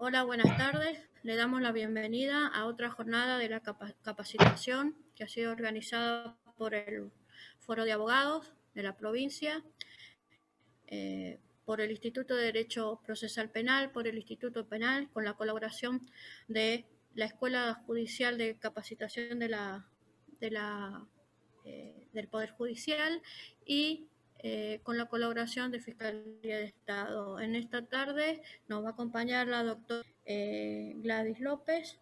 Hola, buenas tardes. Le damos la bienvenida a otra jornada de la capacitación que ha sido organizada por el Foro de Abogados de la provincia, por el Instituto de Derecho Procesal Penal, por el Instituto Penal, con la colaboración de la Escuela Judicial de Capacitación del Poder Judicial y con la colaboración de Fiscalía de Estado. En esta tarde nos va a acompañar la doctora Gladys López.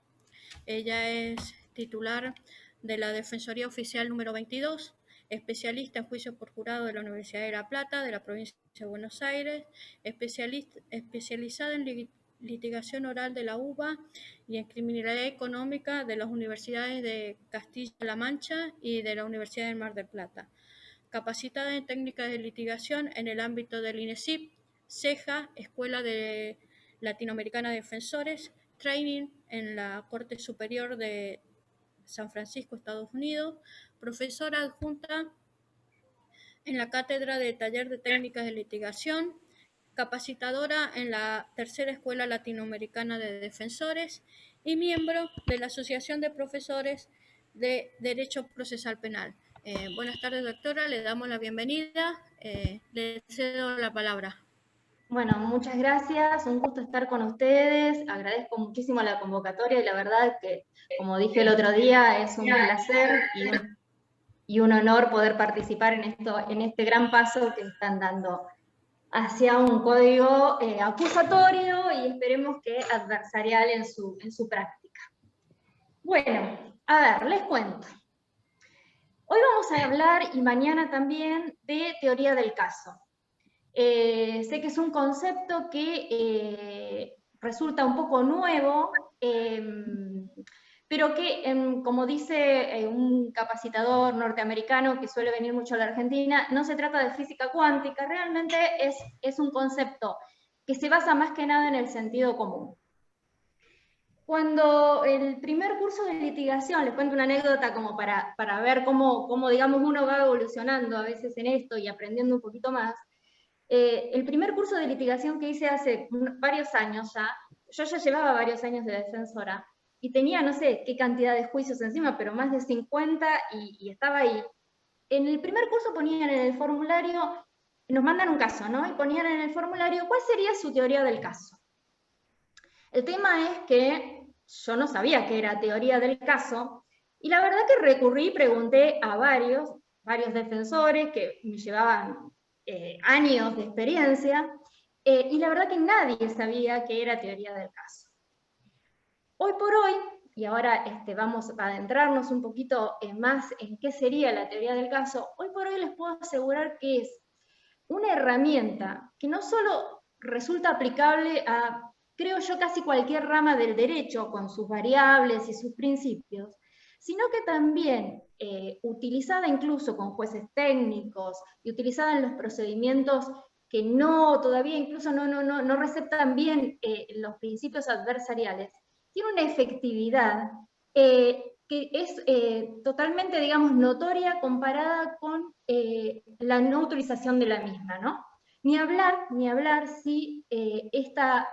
Ella es titular de la Defensoría Oficial número 22, especialista en juicio por jurado de la Universidad de La Plata, de la provincia de Buenos Aires, especializada en litigación oral de la UBA y en criminalidad económica de las universidades de Castilla-La Mancha y de la Universidad del Mar del Plata. Capacitada en técnicas de litigación en el ámbito del INESIP, CEJA, Escuela de Latinoamericana de Defensores, Training en la Corte Superior de San Francisco, Estados Unidos, profesora adjunta en la Cátedra de Taller de Técnicas de Litigación, capacitadora en la Tercera Escuela Latinoamericana de Defensores y miembro de la Asociación de Profesores de Derecho Procesal Penal. Buenas tardes, doctora, le damos la bienvenida, le cedo la palabra. Bueno, muchas gracias, un gusto estar con ustedes, agradezco muchísimo la convocatoria y la verdad que, como dije el otro día, es un placer y un honor poder participar en este gran paso que están dando hacia un código acusatorio y esperemos que adversarial en su práctica. Bueno, a ver, les cuento. Hoy vamos a hablar, y mañana también, de teoría del caso. Sé que es un concepto que resulta un poco nuevo, pero que, como dice un capacitador norteamericano que suele venir mucho a la Argentina, no se trata de física cuántica, realmente es un concepto que se basa más que nada en el sentido común. Cuando el primer curso de litigación, les cuento una anécdota como para ver cómo digamos, uno va evolucionando a veces en esto y aprendiendo un poquito más. El primer curso de litigación que hice hace varios años ya, yo ya llevaba varios años de defensora, y tenía no sé qué cantidad de juicios encima, pero más de 50, y estaba ahí. En el primer curso ponían en el formulario, nos mandan un caso, ¿no? Y ponían en el formulario, ¿cuál sería su teoría del caso? El tema es que yo no sabía qué era teoría del caso, y la verdad que recurrí y pregunté a varios defensores que me llevaban años de experiencia, y la verdad que nadie sabía qué era teoría del caso. Hoy por hoy, y ahora vamos a adentrarnos un poquito más en qué sería la teoría del caso, hoy por hoy les puedo asegurar que es una herramienta que no solo resulta aplicable a, creo yo, casi cualquier rama del derecho, con sus variables y sus principios, sino que también utilizada incluso con jueces técnicos y utilizada en los procedimientos que todavía incluso no receptan bien los principios adversariales, tiene una efectividad que es totalmente, digamos, notoria comparada con la no utilización de la misma, ¿no? Ni hablar si esta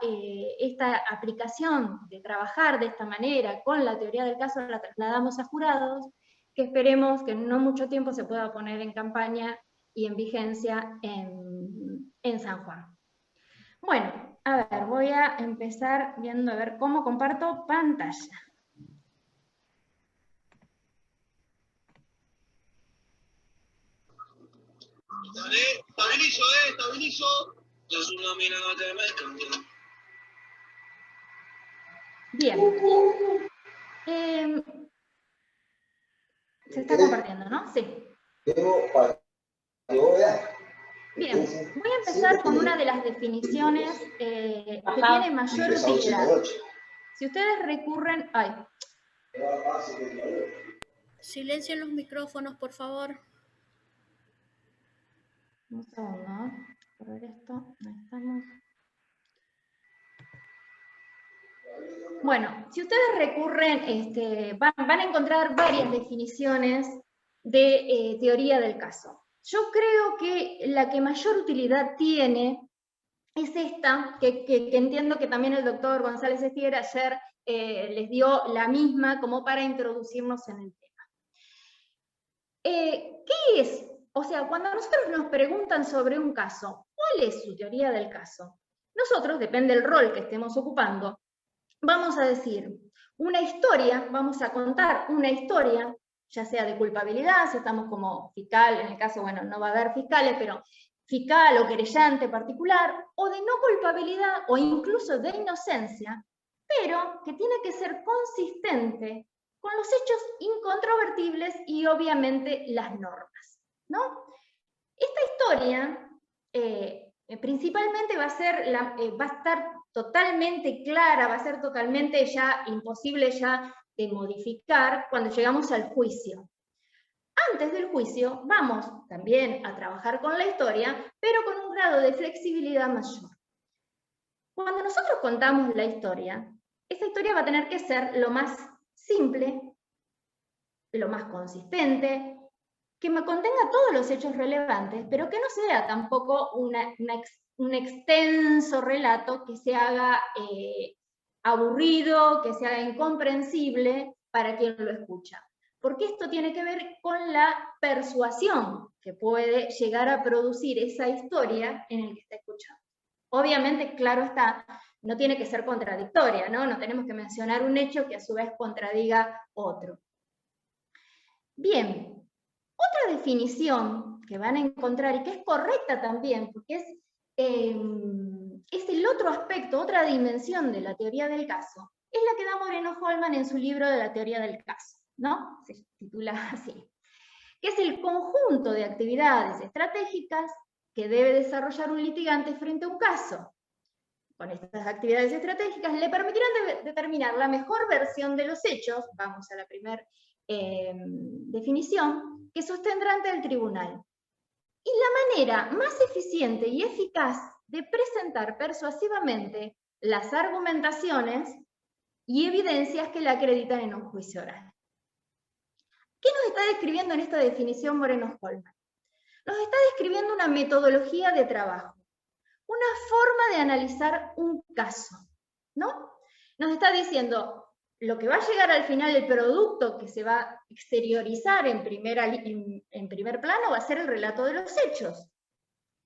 aplicación de trabajar de esta manera con la teoría del caso la trasladamos a jurados, que esperemos que en no mucho tiempo se pueda poner en campaña y en vigencia en San Juan. Bueno, a ver, voy a empezar viendo a ver cómo comparto pantalla. Estabilizo. Es una mina de mercado. Bien. Se está compartiendo, ¿no? Sí. Bien, voy a empezar con una de las definiciones que tiene mayor utilidad. Si ustedes recurren... Ay. Silencien los micrófonos, por favor. Un segundo, por ver esto, ahí estamos. Bueno, si ustedes recurren, van a encontrar varias definiciones de teoría del caso. Yo creo que la que mayor utilidad tiene es esta, que entiendo que también el doctor González Estier ayer les dio la misma como para introducirnos en el tema. ¿Qué es? O sea, cuando nosotros nos preguntan sobre un caso, ¿cuál es su teoría del caso? Nosotros, depende del rol que estemos ocupando, vamos a decir una historia, vamos a contar una historia, ya sea de culpabilidad, si estamos como fiscal, en el caso, bueno, no va a haber fiscales, pero fiscal o querellante particular, o de no culpabilidad o incluso de inocencia, pero que tiene que ser consistente con los hechos incontrovertibles y obviamente las normas, ¿no? Esta historia principalmente va a estar totalmente clara, va a ser totalmente ya imposible ya de modificar cuando llegamos al juicio. Antes del juicio vamos también a trabajar con la historia, pero con un grado de flexibilidad mayor. Cuando nosotros contamos la historia, esta historia va a tener que ser lo más simple, lo más consistente, que me contenga todos los hechos relevantes, pero que no sea tampoco un extenso relato que se haga aburrido, que se haga incomprensible para quien lo escucha. Porque esto tiene que ver con la persuasión que puede llegar a producir esa historia en el que está escuchando. Obviamente, claro está, no tiene que ser contradictoria, ¿no? No tenemos que mencionar un hecho que a su vez contradiga otro. Bien, otra definición que van a encontrar y que es correcta también, porque es el otro aspecto, otra dimensión de la teoría del caso, es la que da Moreno-Holman en su libro de la teoría del caso, ¿no? Se titula así, que es el conjunto de actividades estratégicas que debe desarrollar un litigante frente a un caso. Con estas actividades estratégicas le permitirán determinar la mejor versión de los hechos, vamos a la primera definición, que sostendrá ante el tribunal. Y la manera más eficiente y eficaz de presentar persuasivamente las argumentaciones y evidencias que la acreditan en un juicio oral. ¿Qué nos está describiendo en esta definición Moreno-Holman? Nos está describiendo una metodología de trabajo, una forma de analizar un caso, ¿no? Nos está diciendo, lo que va a llegar al final, el producto que se va a exteriorizar en primer plano va a ser el relato de los hechos.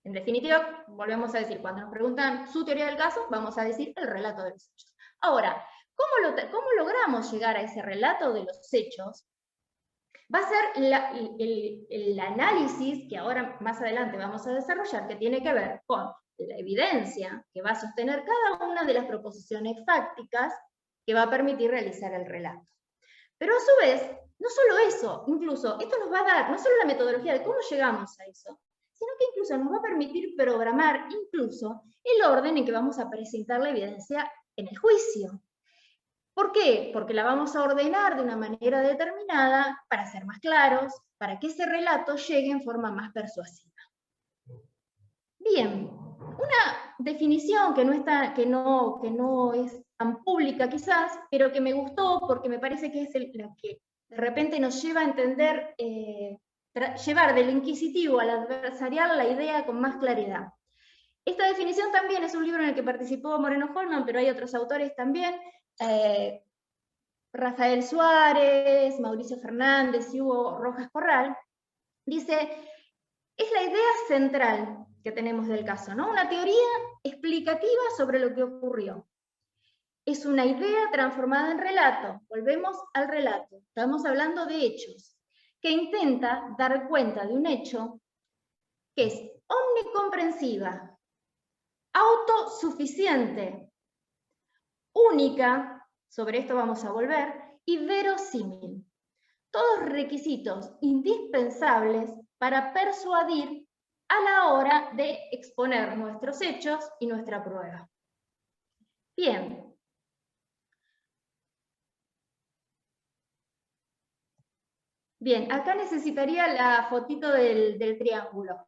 En definitiva, volvemos a decir, cuando nos preguntan su teoría del caso, vamos a decir el relato de los hechos. Ahora, ¿cómo logramos llegar a ese relato de los hechos? Va a ser el análisis que ahora más adelante vamos a desarrollar, que tiene que ver con la evidencia que va a sostener cada una de las proposiciones fácticas que va a permitir realizar el relato. Pero a su vez, no solo eso, incluso esto nos va a dar no solo la metodología de cómo llegamos a eso, sino que incluso nos va a permitir programar incluso el orden en que vamos a presentar la evidencia en el juicio. ¿Por qué? Porque la vamos a ordenar de una manera determinada para ser más claros, para que ese relato llegue en forma más persuasiva. Bien, una definición que no es tan pública quizás, pero que me gustó porque me parece que es la que de repente nos lleva a entender, llevar del inquisitivo al adversarial la idea con más claridad. Esta definición también es un libro en el que participó Moreno-Holman, pero hay otros autores también, Rafael Suárez, Mauricio Fernández y Hugo Rojas Corral. Dice, es la idea central que tenemos del caso, ¿no? Una teoría explicativa sobre lo que ocurrió. Es una idea transformada en relato. Volvemos al relato. Estamos hablando de hechos, que intenta dar cuenta de un hecho que es omnicomprensiva, autosuficiente, única, sobre esto vamos a volver, y verosímil. Todos requisitos indispensables para persuadir a la hora de exponer nuestros hechos y nuestra prueba. Bien. Bien, acá necesitaría la fotito del triángulo.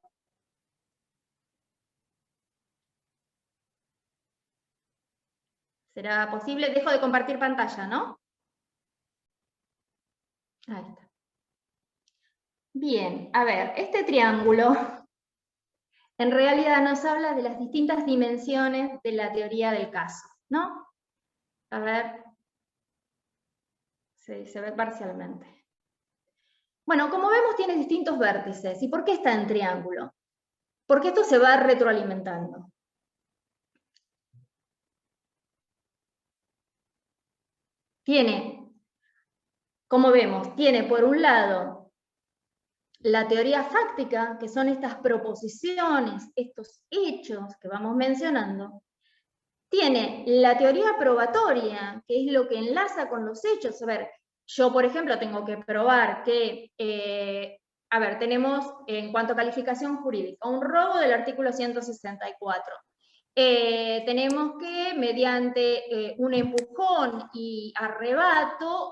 ¿Será posible? Dejo de compartir pantalla, ¿no? Ahí está. Bien, a ver, este triángulo, en realidad nos habla de las distintas dimensiones de la teoría del caso, ¿no? A ver, sí, se ve parcialmente. Bueno, como vemos tiene distintos vértices. ¿Y por qué está en triángulo? Porque esto se va retroalimentando. Tiene, como vemos, tiene por un lado la teoría fáctica, que son estas proposiciones, estos hechos que vamos mencionando. Tiene la teoría probatoria, que es lo que enlaza con los hechos. A ver, yo, por ejemplo, tengo que probar que, a ver, tenemos en cuanto a calificación jurídica, un robo del artículo 164. Tenemos que, mediante un empujón y arrebato,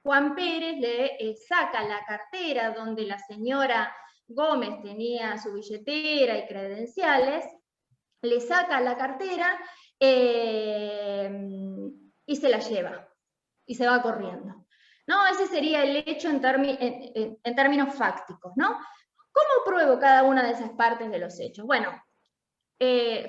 Juan Pérez le saca la cartera donde la señora Gómez tenía su billetera y credenciales, le saca la cartera y se la lleva, y se va corriendo. ¿No? Ese sería el hecho en términos fácticos, ¿no? ¿Cómo pruebo cada una de esas partes de los hechos? Bueno,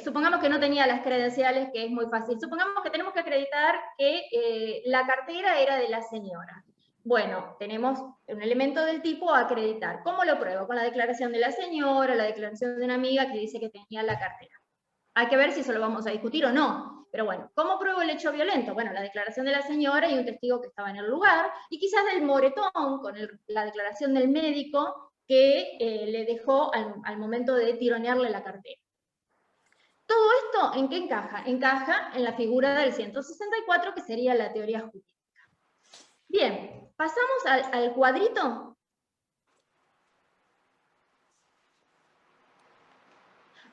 supongamos que no tenía las credenciales, que es muy fácil. Supongamos que tenemos que acreditar que la cartera era de la señora. Bueno, tenemos un elemento del tipo acreditar. ¿Cómo lo pruebo? Con la declaración de la señora, la declaración de una amiga que dice que tenía la cartera. Hay que ver si eso lo vamos a discutir o no. Pero bueno, ¿cómo pruebo el hecho violento? Bueno, la declaración de la señora y un testigo que estaba en el lugar, y quizás del moretón, con la declaración del médico que le dejó al momento de tironearle la cartera. ¿Todo esto en qué encaja? Encaja en la figura del 164, que sería la teoría jurídica. Bien, pasamos al cuadrito.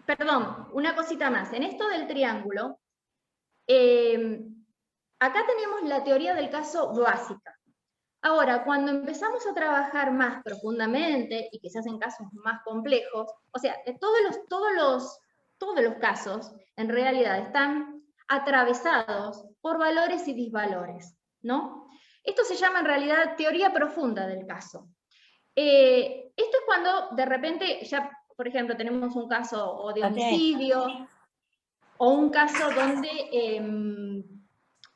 Perdón, una cosita más. En esto del triángulo, acá tenemos la teoría del caso básica. Ahora, cuando empezamos a trabajar más profundamente, y quizás en casos más complejos, o sea, todos los casos en realidad están atravesados por valores y disvalores, ¿no? Esto se llama en realidad teoría profunda del caso. Esto es cuando de repente ya, por ejemplo, tenemos un caso o de homicidio, o un caso donde,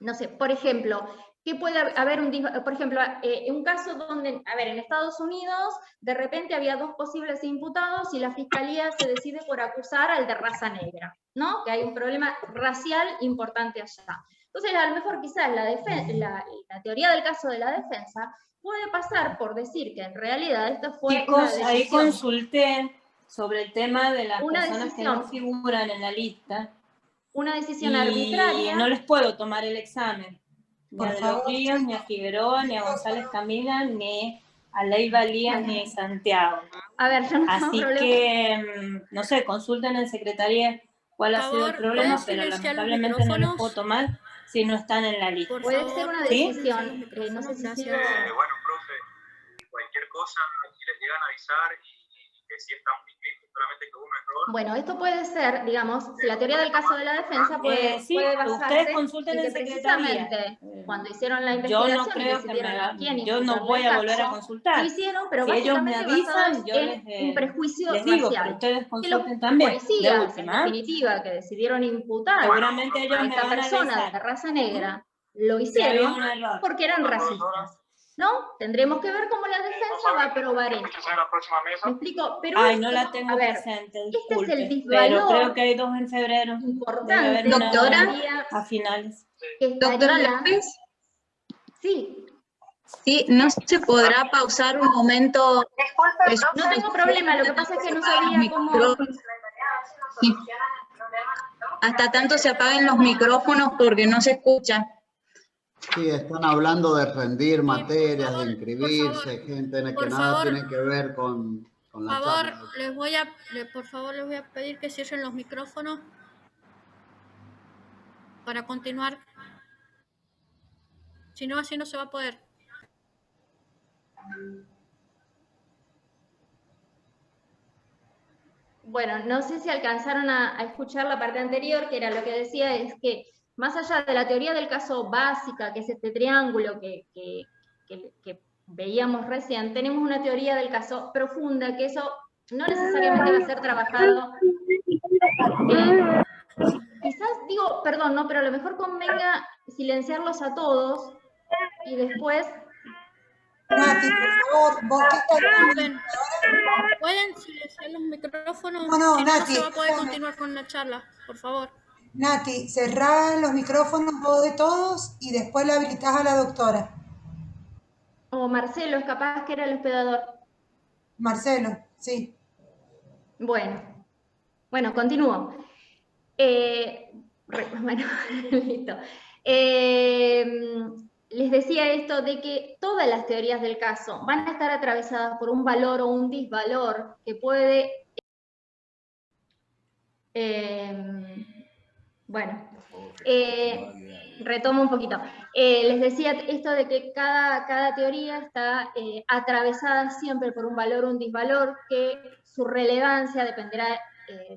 no sé, por ejemplo, que puede haber por ejemplo, un caso donde, a ver, en Estados Unidos, de repente había dos posibles imputados y la fiscalía se decide por acusar al de raza negra, ¿no? Que hay un problema racial importante allá. Entonces, a lo mejor quizás la teoría del caso de la defensa puede pasar por decir que en realidad esto fue Chicos, una decisión. ahí consulté sobre el tema de las personas decisión, que no figuran en la lista. Una decisión arbitraria. Y no les puedo tomar el examen. Ni a De los Ríos, ni a Figueroa, ni a González Camila, ni a Leiva Lías, ni a Santiago. A ver, yo no tengo Así problema. que, no sé, consulten en secretaría cuál ha sido el problema, pero lamentablemente no los puedo tomar si no están en la lista. Puede ser una decisión, no sé si ha sido... Bueno, profe, cualquier cosa, si les llegan a avisar y que si está muy bien, solamente que hubo un error. Bueno, esto puede ser, digamos, si la teoría del caso de la defensa puede basarse ustedes consulten en que precisamente cuando hicieron la investigación yo no creo y decidieron a quién yo no voy a volver a consultar. Lo hicieron, pero si ellos me avisan, yo un prejuicio les digo, racial. pero ustedes consulten que los también, policías, de última, en definitiva, que decidieron imputar seguramente ellos a me esta van a persona avisar de raza negra, lo si había hicieron un error. porque eran racistas. ¿No? Tendremos que ver cómo la defensa va a probar esto. ¿Me explico? Pero ay, no la tengo presente, disculpe, este es el disvalor pero creo que hay 2 en febrero. importante, doctora, a finales. Doctora López. Sí. Sí, ¿no se podrá pausar un momento? No tengo problema, lo que pasa es que no sabía cómo... Sí. Hasta tanto se apaguen los micrófonos porque no se escucha. Sí, están hablando de rendir materias, de inscribirse, gente que nada tiene que ver con la charla. Por favor, les voy a pedir que cierren los micrófonos para continuar. Si no, así no se va a poder. Bueno, no sé si alcanzaron a escuchar la parte anterior, que era lo que decía, es que más allá de la teoría del caso básica, que es este triángulo que veíamos recién, tenemos una teoría del caso profunda, que eso no necesariamente va a ser trabajado. Quizás, digo, perdón, no, pero a lo mejor convenga silenciarlos a todos y después... Nati, por favor, vos qué estás... ¿Pueden silenciar los micrófonos? No, Si no, Nati, no se va a poder continuar con la charla, por favor. Nati, cerrá los micrófonos vos de todos y después la habilitás a la doctora. O Marcelo, es capaz que era el hospedador. Marcelo, sí. Bueno, continúo. Bueno, listo. Les decía esto de que todas las teorías del caso van a estar atravesadas por un valor o un disvalor que puede... retomo un poquito. Les decía esto de que cada teoría está atravesada siempre por un valor o un disvalor, que su relevancia dependerá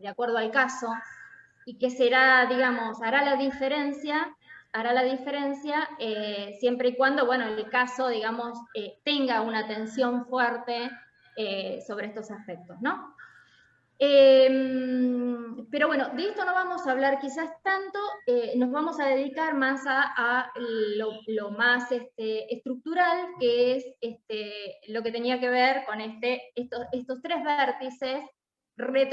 de acuerdo al caso, y que será, digamos, hará la diferencia siempre y cuando, bueno, el caso, digamos, tenga una tensión fuerte sobre estos aspectos, ¿no? Pero bueno, de esto no vamos a hablar quizás tanto, nos vamos a dedicar más a lo más estructural, que es lo que tenía que ver con estos tres vértices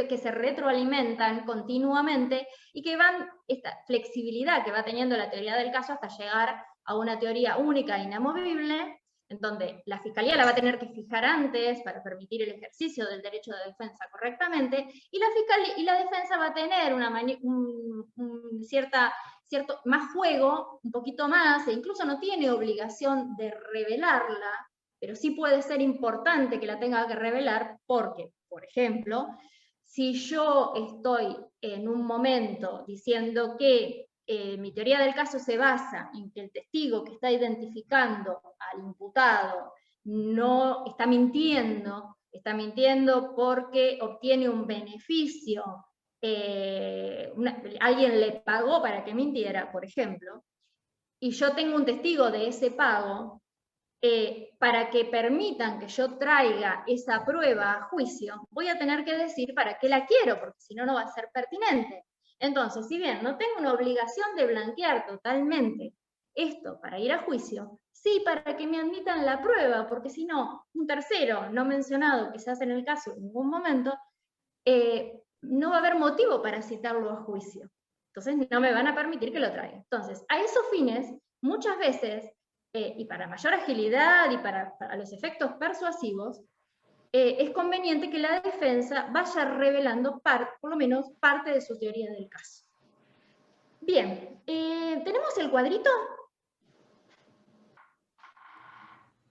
que se retroalimentan continuamente y que van, esta flexibilidad que va teniendo la teoría del caso hasta llegar a una teoría única e inamovible, en donde la Fiscalía la va a tener que fijar antes para permitir el ejercicio del derecho de defensa correctamente, y la defensa va a tener cierto más juego, un poquito más, e incluso no tiene obligación de revelarla, pero sí puede ser importante que la tenga que revelar porque, por ejemplo, si yo estoy en un momento diciendo que mi teoría del caso se basa en que el testigo que está identificando al imputado no está mintiendo porque obtiene un beneficio, alguien le pagó para que mintiera, por ejemplo, y yo tengo un testigo de ese pago, para que permitan que yo traiga esa prueba a juicio, voy a tener que decir para qué la quiero, porque si no, no va a ser pertinente. Entonces, si bien no tengo una obligación de blanquear totalmente esto para ir a juicio, sí para que me admitan la prueba, porque si no, un tercero no mencionado, quizás en el caso en ningún momento, no va a haber motivo para citarlo a juicio. Entonces no me van a permitir que lo traiga. Entonces, a esos fines, muchas veces, y para mayor agilidad y para los efectos persuasivos, es conveniente que la defensa vaya revelando por lo menos parte de su teoría del caso. Bien, ¿tenemos el cuadrito?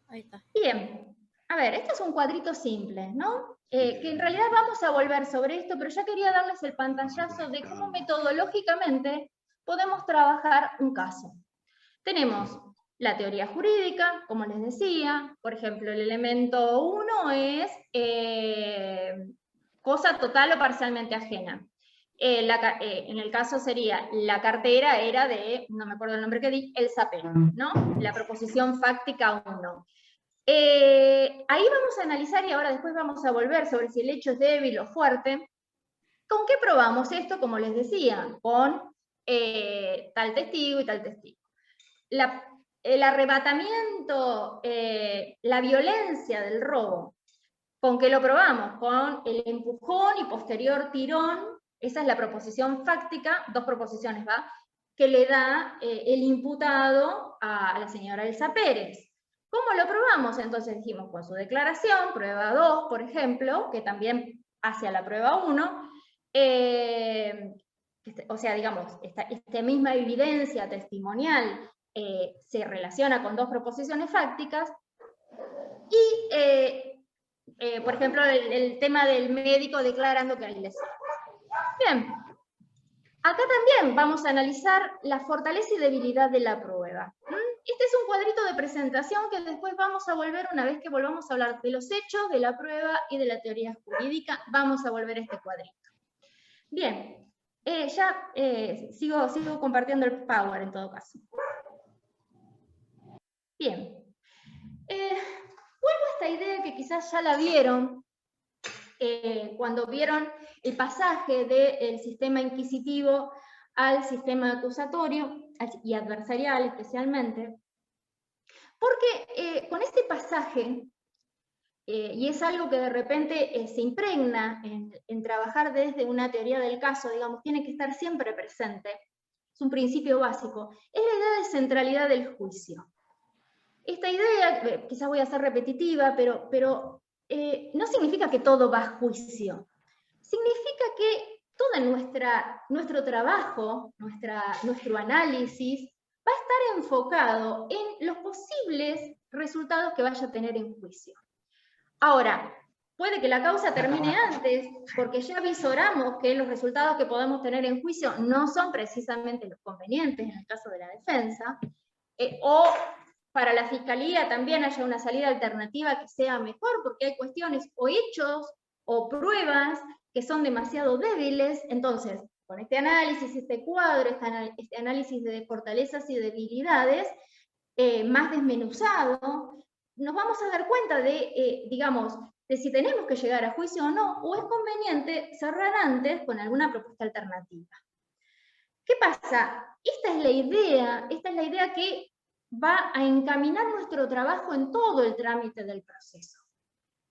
Ahí está. Bien, a ver, este es un cuadrito simple, ¿no? Que en realidad vamos a volver sobre esto, pero ya quería darles el pantallazo de cómo metodológicamente podemos trabajar un caso. Tenemos la teoría jurídica, como les decía, por ejemplo, el elemento 1 es cosa total o parcialmente ajena. En el caso sería, la cartera era de, no me acuerdo el nombre que di, el sapero, ¿no? La proposición fáctica 1. Ahí vamos a analizar, y ahora después vamos a volver sobre si el hecho es débil o fuerte. ¿Con qué probamos esto? Como les decía, con tal testigo y tal testigo. El arrebatamiento, la violencia del robo, ¿con qué lo probamos? Con el empujón y posterior tirón, esa es la proposición fáctica, dos proposiciones, ¿va? Que le da el imputado a la señora Elsa Pérez. ¿Cómo lo probamos? Entonces dijimos con su declaración, prueba 2, por ejemplo, que también hacia la prueba 1, o sea, digamos, esta misma evidencia testimonial se relaciona con dos proposiciones fácticas, y, por ejemplo, el tema del médico declarando que hay lesión. Bien, acá también vamos a analizar la fortaleza y debilidad de la prueba. Este es un cuadrito de presentación que después vamos a volver, una vez que volvamos a hablar de los hechos, de la prueba y de la teoría jurídica, vamos a volver a este cuadrito. Bien, sigo compartiendo el Power en todo caso. Bien, vuelvo a esta idea que quizás ya la vieron, cuando vieron el pasaje del sistema inquisitivo al sistema acusatorio y adversarial especialmente, porque con este pasaje, y es algo que de repente se impregna en trabajar desde una teoría del caso, digamos, tiene que estar siempre presente, es un principio básico, es la idea de centralidad del juicio. Esta idea, quizás voy a ser repetitiva, pero no significa que todo va a juicio. Significa que todo nuestro trabajo, nuestro análisis, va a estar enfocado en los posibles resultados que vaya a tener en juicio. Ahora, puede que la causa termine antes, porque ya visoramos que los resultados que podemos tener en juicio no son precisamente los convenientes en el caso de la defensa, o para la fiscalía también haya una salida alternativa que sea mejor, porque hay cuestiones o hechos o pruebas que son demasiado débiles. Entonces, con este análisis, este cuadro, este análisis de fortalezas y debilidades, más desmenuzado, nos vamos a dar cuenta de, digamos, de si tenemos que llegar a juicio o no, o es conveniente cerrar antes con alguna propuesta alternativa. ¿Qué pasa? Esta es la idea que va a encaminar nuestro trabajo en todo el trámite del proceso.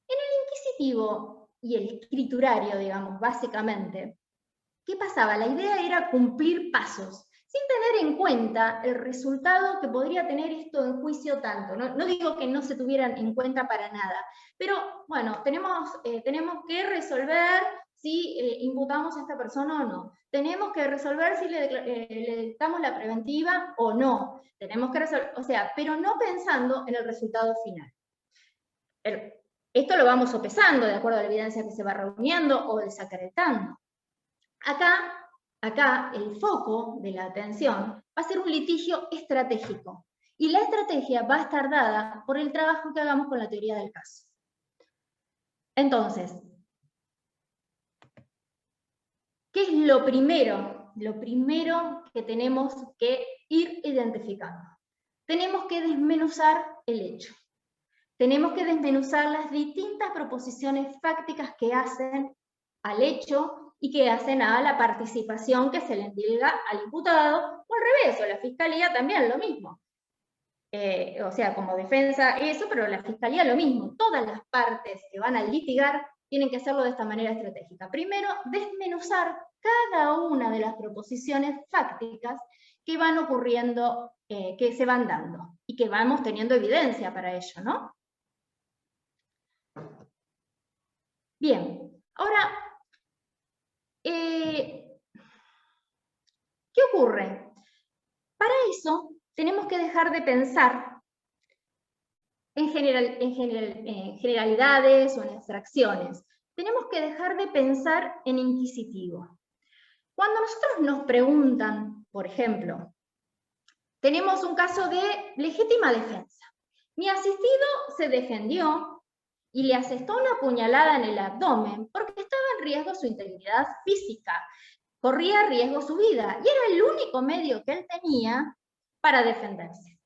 En el inquisitivo y el escriturario, digamos, básicamente, ¿qué pasaba? La idea era cumplir pasos, sin tener en cuenta el resultado que podría tener esto en juicio tanto. No digo que no se tuvieran en cuenta para nada, pero bueno, tenemos que resolver si imputamos a esta persona o no. Tenemos que resolver si le dictamos la preventiva o no. Tenemos que resolver, o sea, pero no pensando en el resultado final. Esto lo vamos sopesando de acuerdo a la evidencia que se va reuniendo o desacreditando. Acá el foco de la atención va a ser un litigio estratégico. Y la estrategia va a estar dada por el trabajo que hagamos con la teoría del caso. Entonces, ¿qué es lo primero? Lo primero que tenemos que ir identificando. Tenemos que desmenuzar el hecho. Tenemos que desmenuzar las distintas proposiciones fácticas que hacen al hecho y que hacen a la participación que se le endilga al imputado, o al revés, o la fiscalía también lo mismo. O sea, como defensa eso, pero la fiscalía lo mismo. Todas las partes que van a litigar tienen que hacerlo de esta manera estratégica. Primero, desmenuzar cada una de las proposiciones fácticas que van ocurriendo, que se van dando, y que vamos teniendo evidencia para ello, ¿no? Bien, ahora, ¿qué ocurre? Para eso tenemos que dejar de pensar en generalidades o en abstracciones. Tenemos que dejar de pensar en inquisitivo. Cuando nosotros nos preguntan, por ejemplo, tenemos un caso de legítima defensa. Mi asistido se defendió y le asestó una puñalada en el abdomen porque estaba en riesgo su integridad física, corría riesgo su vida, y era el único medio que él tenía para defenderse.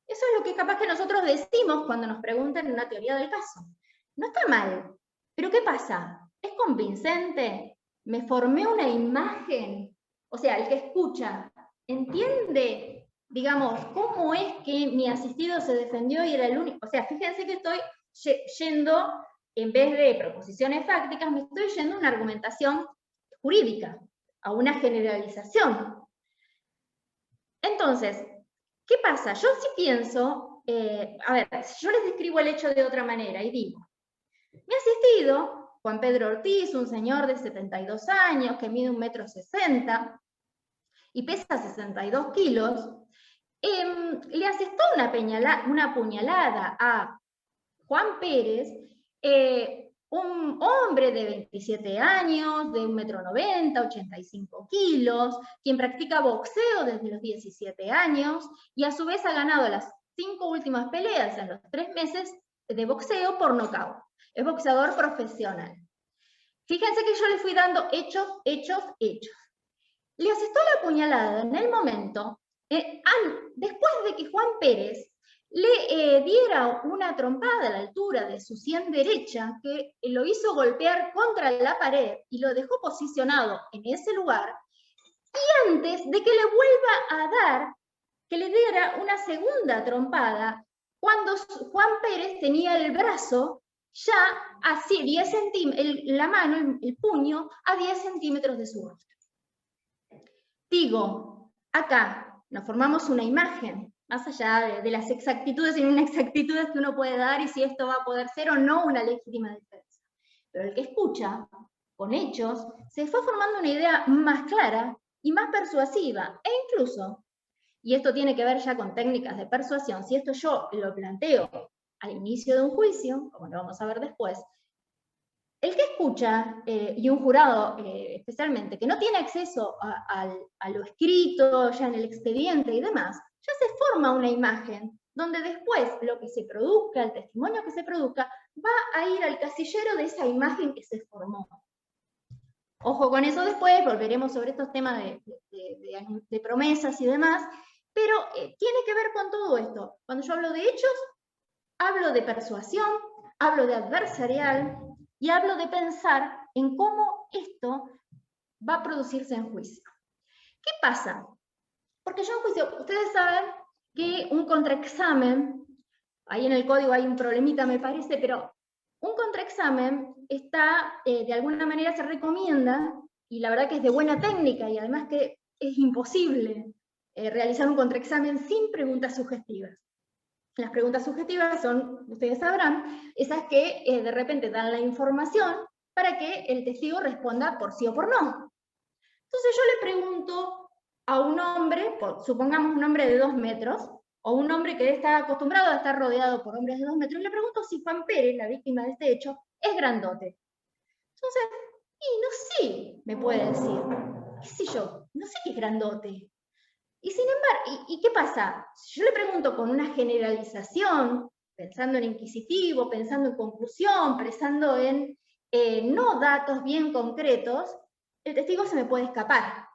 Eso es lo que capaz que nosotros decimos cuando nos preguntan en una teoría del caso. No está mal, pero ¿qué pasa? ¿Es convincente? ¿Me formé una imagen? O sea, el que escucha, ¿entiende, digamos, cómo es que mi asistido se defendió y era el único? O sea, fíjense que estoy yendo, en vez de proposiciones fácticas, me estoy yendo a una argumentación jurídica, a una generalización. Entonces, ¿qué pasa? Yo sí pienso, a ver, yo les describo el hecho de otra manera y digo, mi asistido, Juan Pedro Ortiz, un señor de 72 años que mide 1,60 m y pesa 62 kilos, le asestó una puñalada a Juan Pérez, un hombre de 27 años, de 1,90 m, 85 kilos, quien practica boxeo desde los 17 años, y a su vez ha ganado las 5 últimas peleas en los 3 meses de boxeo por nocaut. Es boxeador profesional. Fíjense que yo le fui dando hechos. Le asestó la puñalada en el momento, después de que Juan Pérez le diera una trompada a la altura de su sien derecha, que lo hizo golpear contra la pared y lo dejó posicionado en ese lugar, y antes de que le vuelva a dar, que le diera una segunda trompada, cuando Juan Pérez tenía el brazo ya así, 10 centímetros, la mano, el puño, a 10 centímetros de su rostro. Digo, acá nos formamos una imagen, más allá de las exactitudes y inexactitudes que uno puede dar y si esto va a poder ser o no una legítima defensa. Pero el que escucha, con hechos, se fue formando una idea más clara y más persuasiva, e incluso, y esto tiene que ver ya con técnicas de persuasión, si esto yo lo planteo al inicio de un juicio, como lo vamos a ver después, el que escucha, y un jurado especialmente, que no tiene acceso a lo escrito, ya en el expediente y demás, ya se forma una imagen donde después lo que se produzca, el testimonio que se produzca, va a ir al casillero de esa imagen que se formó. Ojo con eso después, volveremos sobre estos temas de promesas y demás, pero tiene que ver con todo esto. Cuando yo hablo de hechos, hablo de persuasión, hablo de adversarial, y hablo de pensar en cómo esto va a producirse en juicio. ¿Qué pasa? Porque yo en juicio, ustedes saben que un contraexamen, ahí en el código hay un problemita me parece, pero un contraexamen está, de alguna manera se recomienda, y la verdad que es de buena técnica, y además que es imposible realizar un contraexamen sin preguntas sugestivas. Las preguntas sugestivas son, ustedes sabrán, esas que de repente dan la información para que el testigo responda por sí o por no. Entonces yo le pregunto a un hombre, supongamos un hombre de 2 metros, o un hombre que está acostumbrado a estar rodeado por hombres de 2 metros, y le pregunto si Juan Pérez, la víctima de este hecho, es grandote. Entonces, y no sé, me puede decir, qué sé yo, no sé qué es grandote. Y sin embargo, ¿y qué pasa? Si yo le pregunto con una generalización, pensando en inquisitivo, pensando en conclusión, pensando en no datos bien concretos, el testigo se me puede escapar.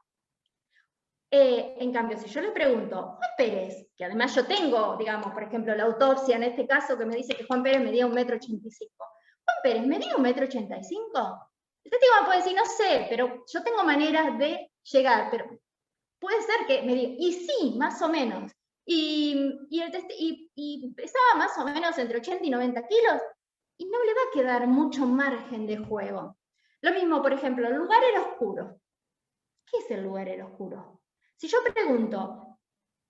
En cambio, si yo le pregunto, Juan Pérez, que además yo tengo, digamos, por ejemplo, la autopsia en este caso que me dice que Juan Pérez medía 1,85 m. Juan Pérez, ¿medía 1,85 m? El testigo me puede decir, no sé, pero yo tengo maneras de llegar, pero puede ser que me diga, y sí, más o menos, y pesaba más o menos entre 80 y 90 kilos, y no le va a quedar mucho margen de juego. Lo mismo, por ejemplo, el lugar era oscuro. ¿Qué es el lugar era oscuro? Si yo pregunto,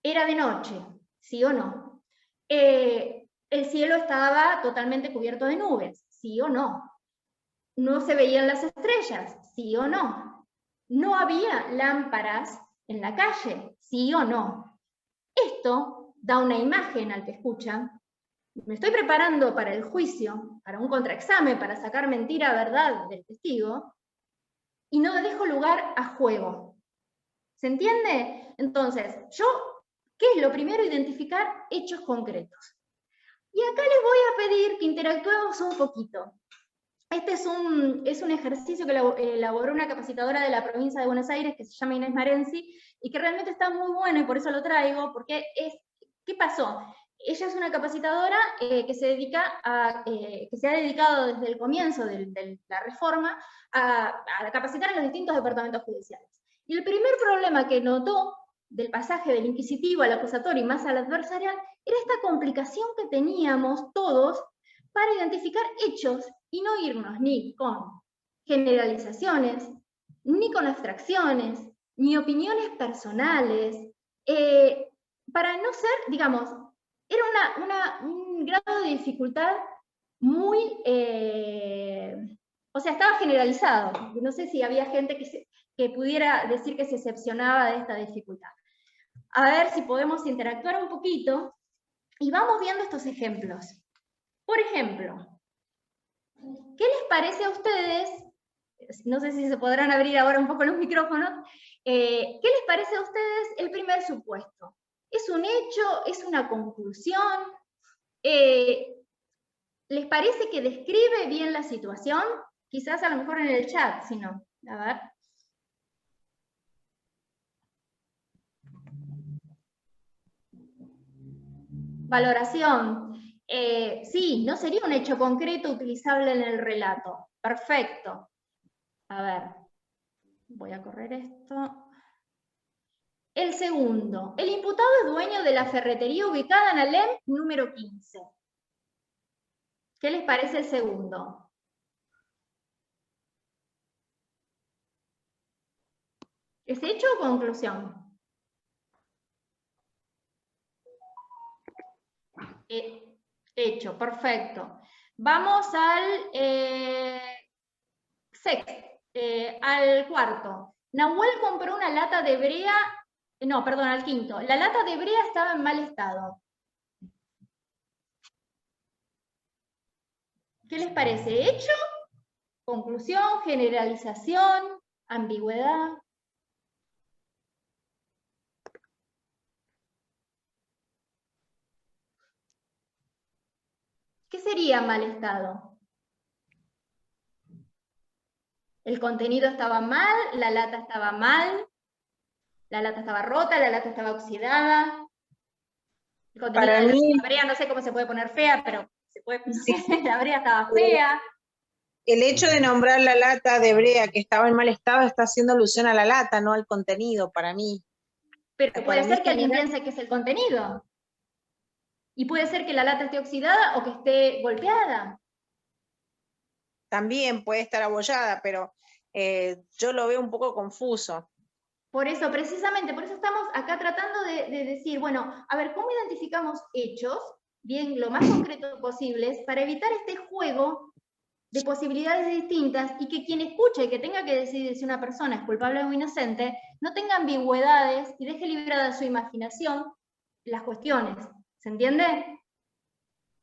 ¿era de noche? ¿Sí o no? El cielo estaba totalmente cubierto de nubes, ¿sí o no? ¿No se veían las estrellas? ¿Sí o no? ¿No había lámparas en la calle? ¿Sí o no? Esto da una imagen al que escucha. Me estoy preparando para el juicio, para un contraexamen, para sacar mentira, verdad del testigo, y no dejo lugar a juego. ¿Se entiende? Entonces, ¿qué es lo primero? Identificar hechos concretos. Y acá les voy a pedir que interactuemos un poquito. Este es un ejercicio que elaboró una capacitadora de la provincia de Buenos Aires que se llama Inés Marenzi y que realmente está muy bueno y por eso lo traigo, porque ¿qué pasó? Ella es una capacitadora que se ha dedicado desde el comienzo de la reforma a capacitar en los distintos departamentos judiciales. Y el primer problema que notó del pasaje del inquisitivo al acusatorio y más al adversarial era esta complicación que teníamos todos para identificar hechos y no irnos ni con generalizaciones, ni con abstracciones, ni opiniones personales, para no ser, digamos, era un grado de dificultad muy, o sea, estaba generalizado. No sé si había gente que pudiera decir que se excepcionaba de esta dificultad. A ver si podemos interactuar un poquito y vamos viendo estos ejemplos. Por ejemplo, ¿qué les parece a ustedes? No sé si se podrán abrir ahora un poco los micrófonos. ¿Qué les parece a ustedes el primer supuesto? ¿Es un hecho? ¿Es una conclusión? ¿Les parece que describe bien la situación? Quizás a lo mejor en el chat, si no. A ver. Valoración. Sí, no sería un hecho concreto utilizable en el relato. Perfecto. A ver, voy a correr esto. El segundo. El imputado es dueño de la ferretería ubicada en Alem número 15. ¿Qué les parece el segundo? ¿Es hecho o conclusión? Hecho, perfecto. Vamos al al cuarto. Nahuel compró una lata de brea, no, perdón, al quinto. La lata de brea estaba en mal estado. ¿Qué les parece? ¿Hecho? ¿Conclusión? ¿Generalización? ¿Ambigüedad? ¿Qué sería mal estado? El contenido estaba mal, la lata estaba mal, la lata estaba rota, la lata estaba oxidada. El contenido Para de mí, la brea, no sé cómo se puede poner fea, pero se puede, sí, la brea estaba fea. el hecho de nombrar la lata de brea que estaba en mal estado está haciendo alusión a la lata, no al contenido, para mí. Pero Para puede mí ser que alguien general, piense que es el contenido. Y puede ser que la lata esté oxidada o que esté golpeada. también puede estar abollada, pero yo lo veo un poco confuso. Por eso, precisamente, por eso estamos acá tratando de decir, bueno, a ver, ¿cómo identificamos hechos, bien, lo más concreto posibles, para evitar este juego de posibilidades distintas y que quien escuche y que tenga que decidir si una persona es culpable o inocente, no tenga ambigüedades y deje librada su imaginación las cuestiones? ¿Se entiende?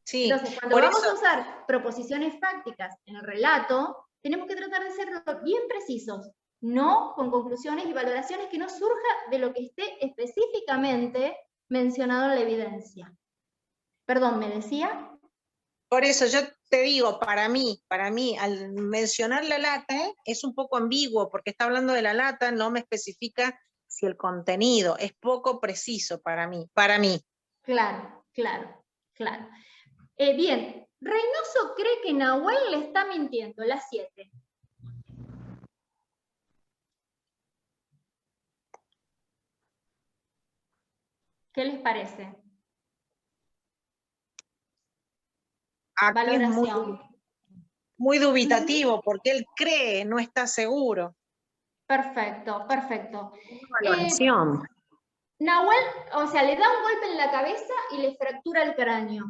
Sí, Entonces, cuando por vamos eso, a usar proposiciones fácticas en el relato, tenemos que tratar de ser bien precisos, no con conclusiones y valoraciones que no surja de lo que esté específicamente mencionado en la evidencia. Perdón, ¿me decía? por eso yo te digo, para mí, al mencionar la lata, es un poco ambiguo, porque está hablando de la lata, no me especifica si el contenido es poco preciso para mí. Claro, claro, claro. Bien, Reynoso cree que Nahuel le está mintiendo, las 7. ¿Qué les parece? Aquí es Valoración. muy dubitativo, porque él cree, no está seguro. Perfecto, perfecto. Valoración. Nahuel, o sea, le da un golpe en la cabeza y le fractura el cráneo.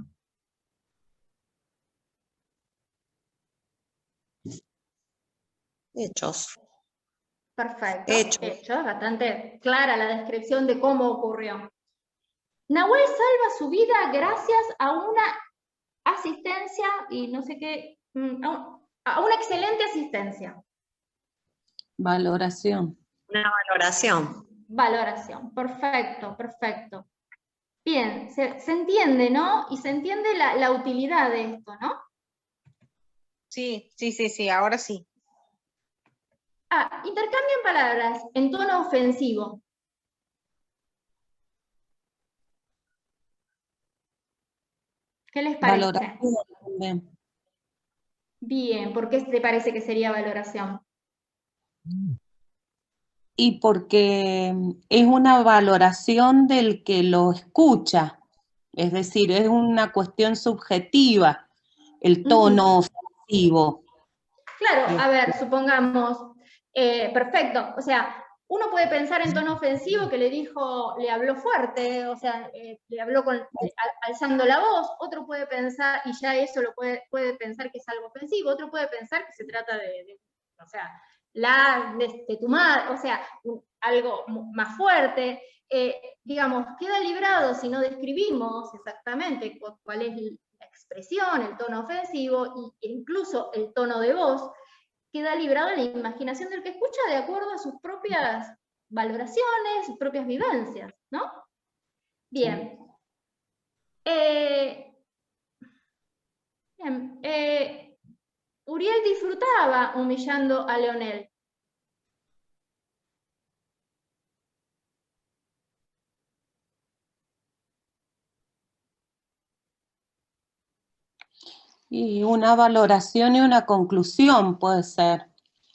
Hechos. Perfecto, Hechos. hecho, es bastante clara la descripción de cómo ocurrió. Nahuel salva su vida gracias a una asistencia, y no sé qué, a una excelente asistencia. Valoración. Una valoración. Valoración, perfecto, perfecto. Bien, se entiende, ¿no? Y se entiende la utilidad de esto, ¿no? Sí, ahora sí. Intercambian palabras en tono ofensivo. ¿Qué les parece? Valoración también. Bien, ¿por qué te parece que sería valoración? Y porque es una valoración del que lo escucha, es decir, es una cuestión subjetiva, el tono ofensivo. Claro, a ver, supongamos, perfecto, o sea, uno puede pensar en tono ofensivo que le habló fuerte, o sea, le habló alzando la voz, otro puede pensar, y ya eso lo puede pensar que es algo ofensivo, otro puede pensar que se trata o sea, de tu madre, o sea, algo más fuerte, digamos, queda librado si no describimos exactamente cuál es la expresión, el tono ofensivo e incluso el tono de voz, queda librado a la imaginación del que escucha de acuerdo a sus propias valoraciones, sus propias vivencias, ¿no? Bien. Uriel disfrutaba humillando a Leonel. Y una valoración y una conclusión puede ser.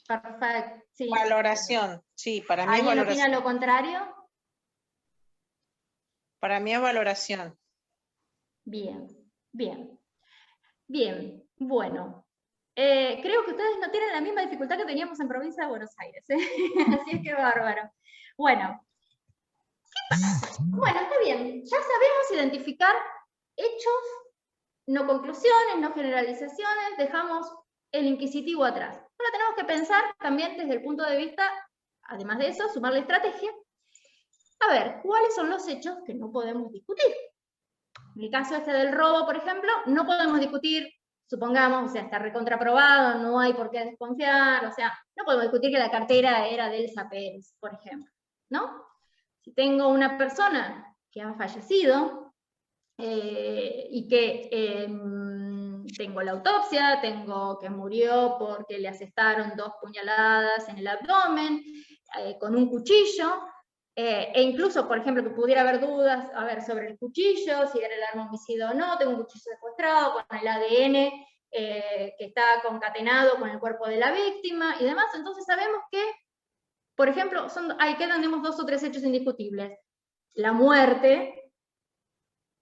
Perfecto, sí. Valoración, sí, para mí es ¿Alguien opina valoración. lo contrario? Para mí es valoración. Bien, bien, bien. Bueno, creo que ustedes no tienen la misma dificultad que teníamos en Provincia de Buenos Aires, ¿eh? Así es que bárbaro. Bueno, ¿qué pasa? Bueno, está bien. Ya sabemos identificar hechos, no conclusiones, no generalizaciones, dejamos el inquisitivo atrás. Ahora tenemos que pensar también desde el punto de vista, además de eso, sumar la estrategia. A ver, ¿cuáles son los hechos que no podemos discutir? En el caso este del robo, por ejemplo, no podemos discutir, supongamos, o sea, está recontraprobado, no hay por qué desconfiar, o sea, no podemos discutir que la cartera era de Elsa Pérez, por ejemplo, ¿no? Si tengo una persona que ha fallecido y que tengo la autopsia, tengo que murió porque le asestaron 2 puñaladas en el abdomen, con un cuchillo, e incluso, por ejemplo, que pudiera haber dudas, a ver, sobre el cuchillo, si era el arma homicida o no, tengo un cuchillo secuestrado con el ADN que está concatenado con el cuerpo de la víctima y demás, entonces sabemos que, por ejemplo, ahí tenemos 2 o 3 hechos indiscutibles. La muerte,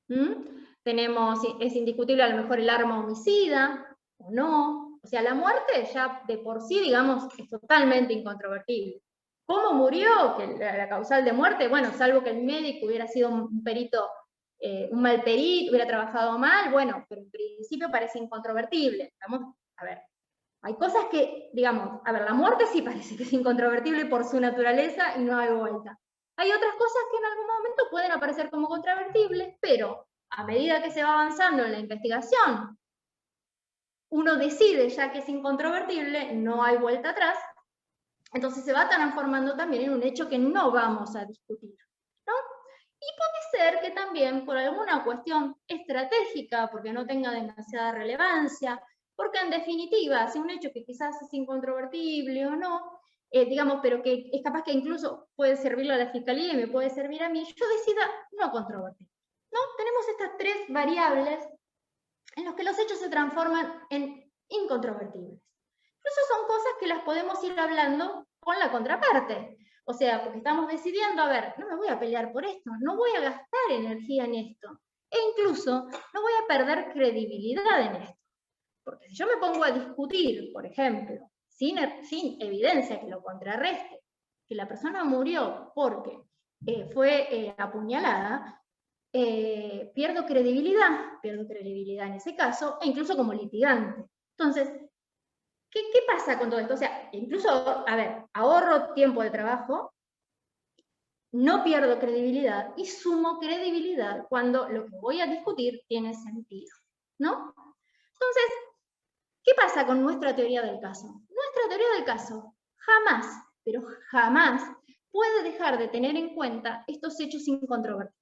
es indiscutible a lo mejor el arma homicida, o no, o sea, la muerte ya de por sí, digamos, es totalmente incontrovertible. ¿Cómo murió? Que la causal de muerte, bueno, salvo que el médico hubiera sido un perito, un mal perito, hubiera trabajado mal, bueno, pero en principio parece incontrovertible. Vamos a ver, hay cosas que, digamos, a ver, la muerte sí parece que es incontrovertible por su naturaleza y no hay vuelta. Hay otras cosas que en algún momento pueden aparecer como controvertibles, pero a medida que se va avanzando en la investigación, uno decide ya que es incontrovertible, no hay vuelta atrás, entonces se va transformando también en un hecho que no vamos a discutir, ¿no? Y puede ser que también por alguna cuestión estratégica, porque no tenga demasiada relevancia, porque en definitiva, si un hecho que quizás es incontrovertible o no, digamos, pero que es capaz que incluso puede servirle a la fiscalía y me puede servir a mí, yo decida no controvertir, ¿no? Tenemos estas 3 variables en las que los hechos se transforman en incontrovertibles. Incluso son cosas que las podemos ir hablando con la contraparte. O sea, porque estamos decidiendo, a ver, no me voy a pelear por esto, no voy a gastar energía en esto, e incluso no voy a perder credibilidad en esto. Porque si yo me pongo a discutir, por ejemplo, sin evidencia que lo contrarreste, que la persona murió porque fue apuñalada, pierdo credibilidad en ese caso, e incluso como litigante. Entonces, ¿qué pasa con todo esto? O sea, incluso, a ver, ahorro tiempo de trabajo, no pierdo credibilidad y sumo credibilidad cuando lo que voy a discutir tiene sentido, ¿no? Entonces, ¿qué pasa con nuestra teoría del caso? Nuestra teoría del caso jamás, pero jamás, puede dejar de tener en cuenta estos hechos incontrovertibles.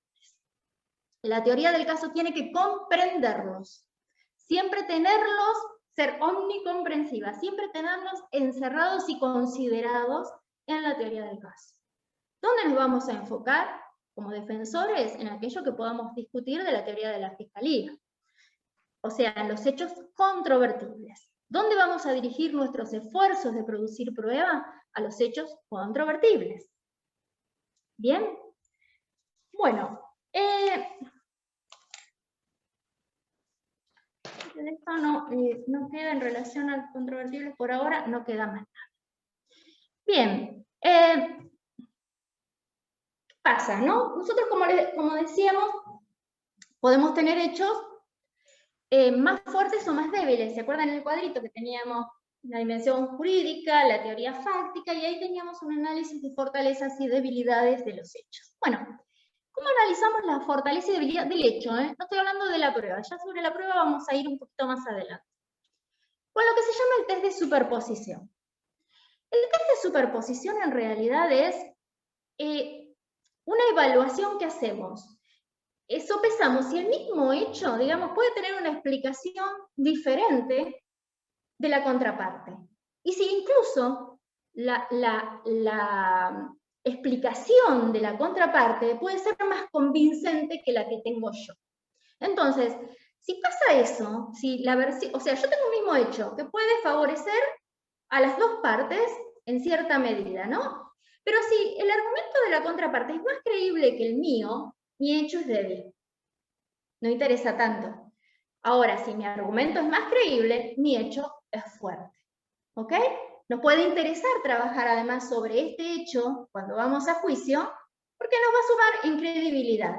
La teoría del caso tiene que comprenderlos, siempre tenerlos, ser omnicomprensiva, siempre tenerlos encerrados y considerados en la teoría del caso. ¿Dónde nos vamos a enfocar como defensores? En aquello que podamos discutir de la teoría de la fiscalía. O sea, en los hechos controvertibles. ¿Dónde vamos a dirigir nuestros esfuerzos de producir prueba? A los hechos controvertibles. ¿Bien? Bueno, esto no queda en relación a los controvertibles por ahora, no queda más nada. Bien, ¿qué pasa, no? Nosotros, como decíamos, podemos tener hechos más fuertes o más débiles. ¿Se acuerdan el cuadrito que teníamos la dimensión jurídica, la teoría fáctica, y ahí teníamos un análisis de fortalezas y debilidades de los hechos? Bueno, ¿cómo analizamos la fortaleza y debilidad del hecho? No estoy hablando de la prueba, ya sobre la prueba vamos a ir un poquito más adelante. Con lo que se llama el test de superposición. El test de superposición en realidad es una evaluación que hacemos. Sopesamos si el mismo hecho, digamos, puede tener una explicación diferente de la contraparte. Y si incluso la explicación de la contraparte puede ser más convincente que la que tengo yo. Entonces, Si pasa eso, si la versión, o sea, yo tengo un mismo hecho que puede favorecer a las dos partes en cierta medida, ¿no? Pero si el argumento de la contraparte es más creíble que el mío, mi hecho es débil. No interesa tanto. Ahora, si mi argumento es más creíble, mi hecho es fuerte. ¿Ok? Nos puede interesar trabajar además sobre este hecho cuando vamos a juicio, porque nos va a sumar en credibilidad.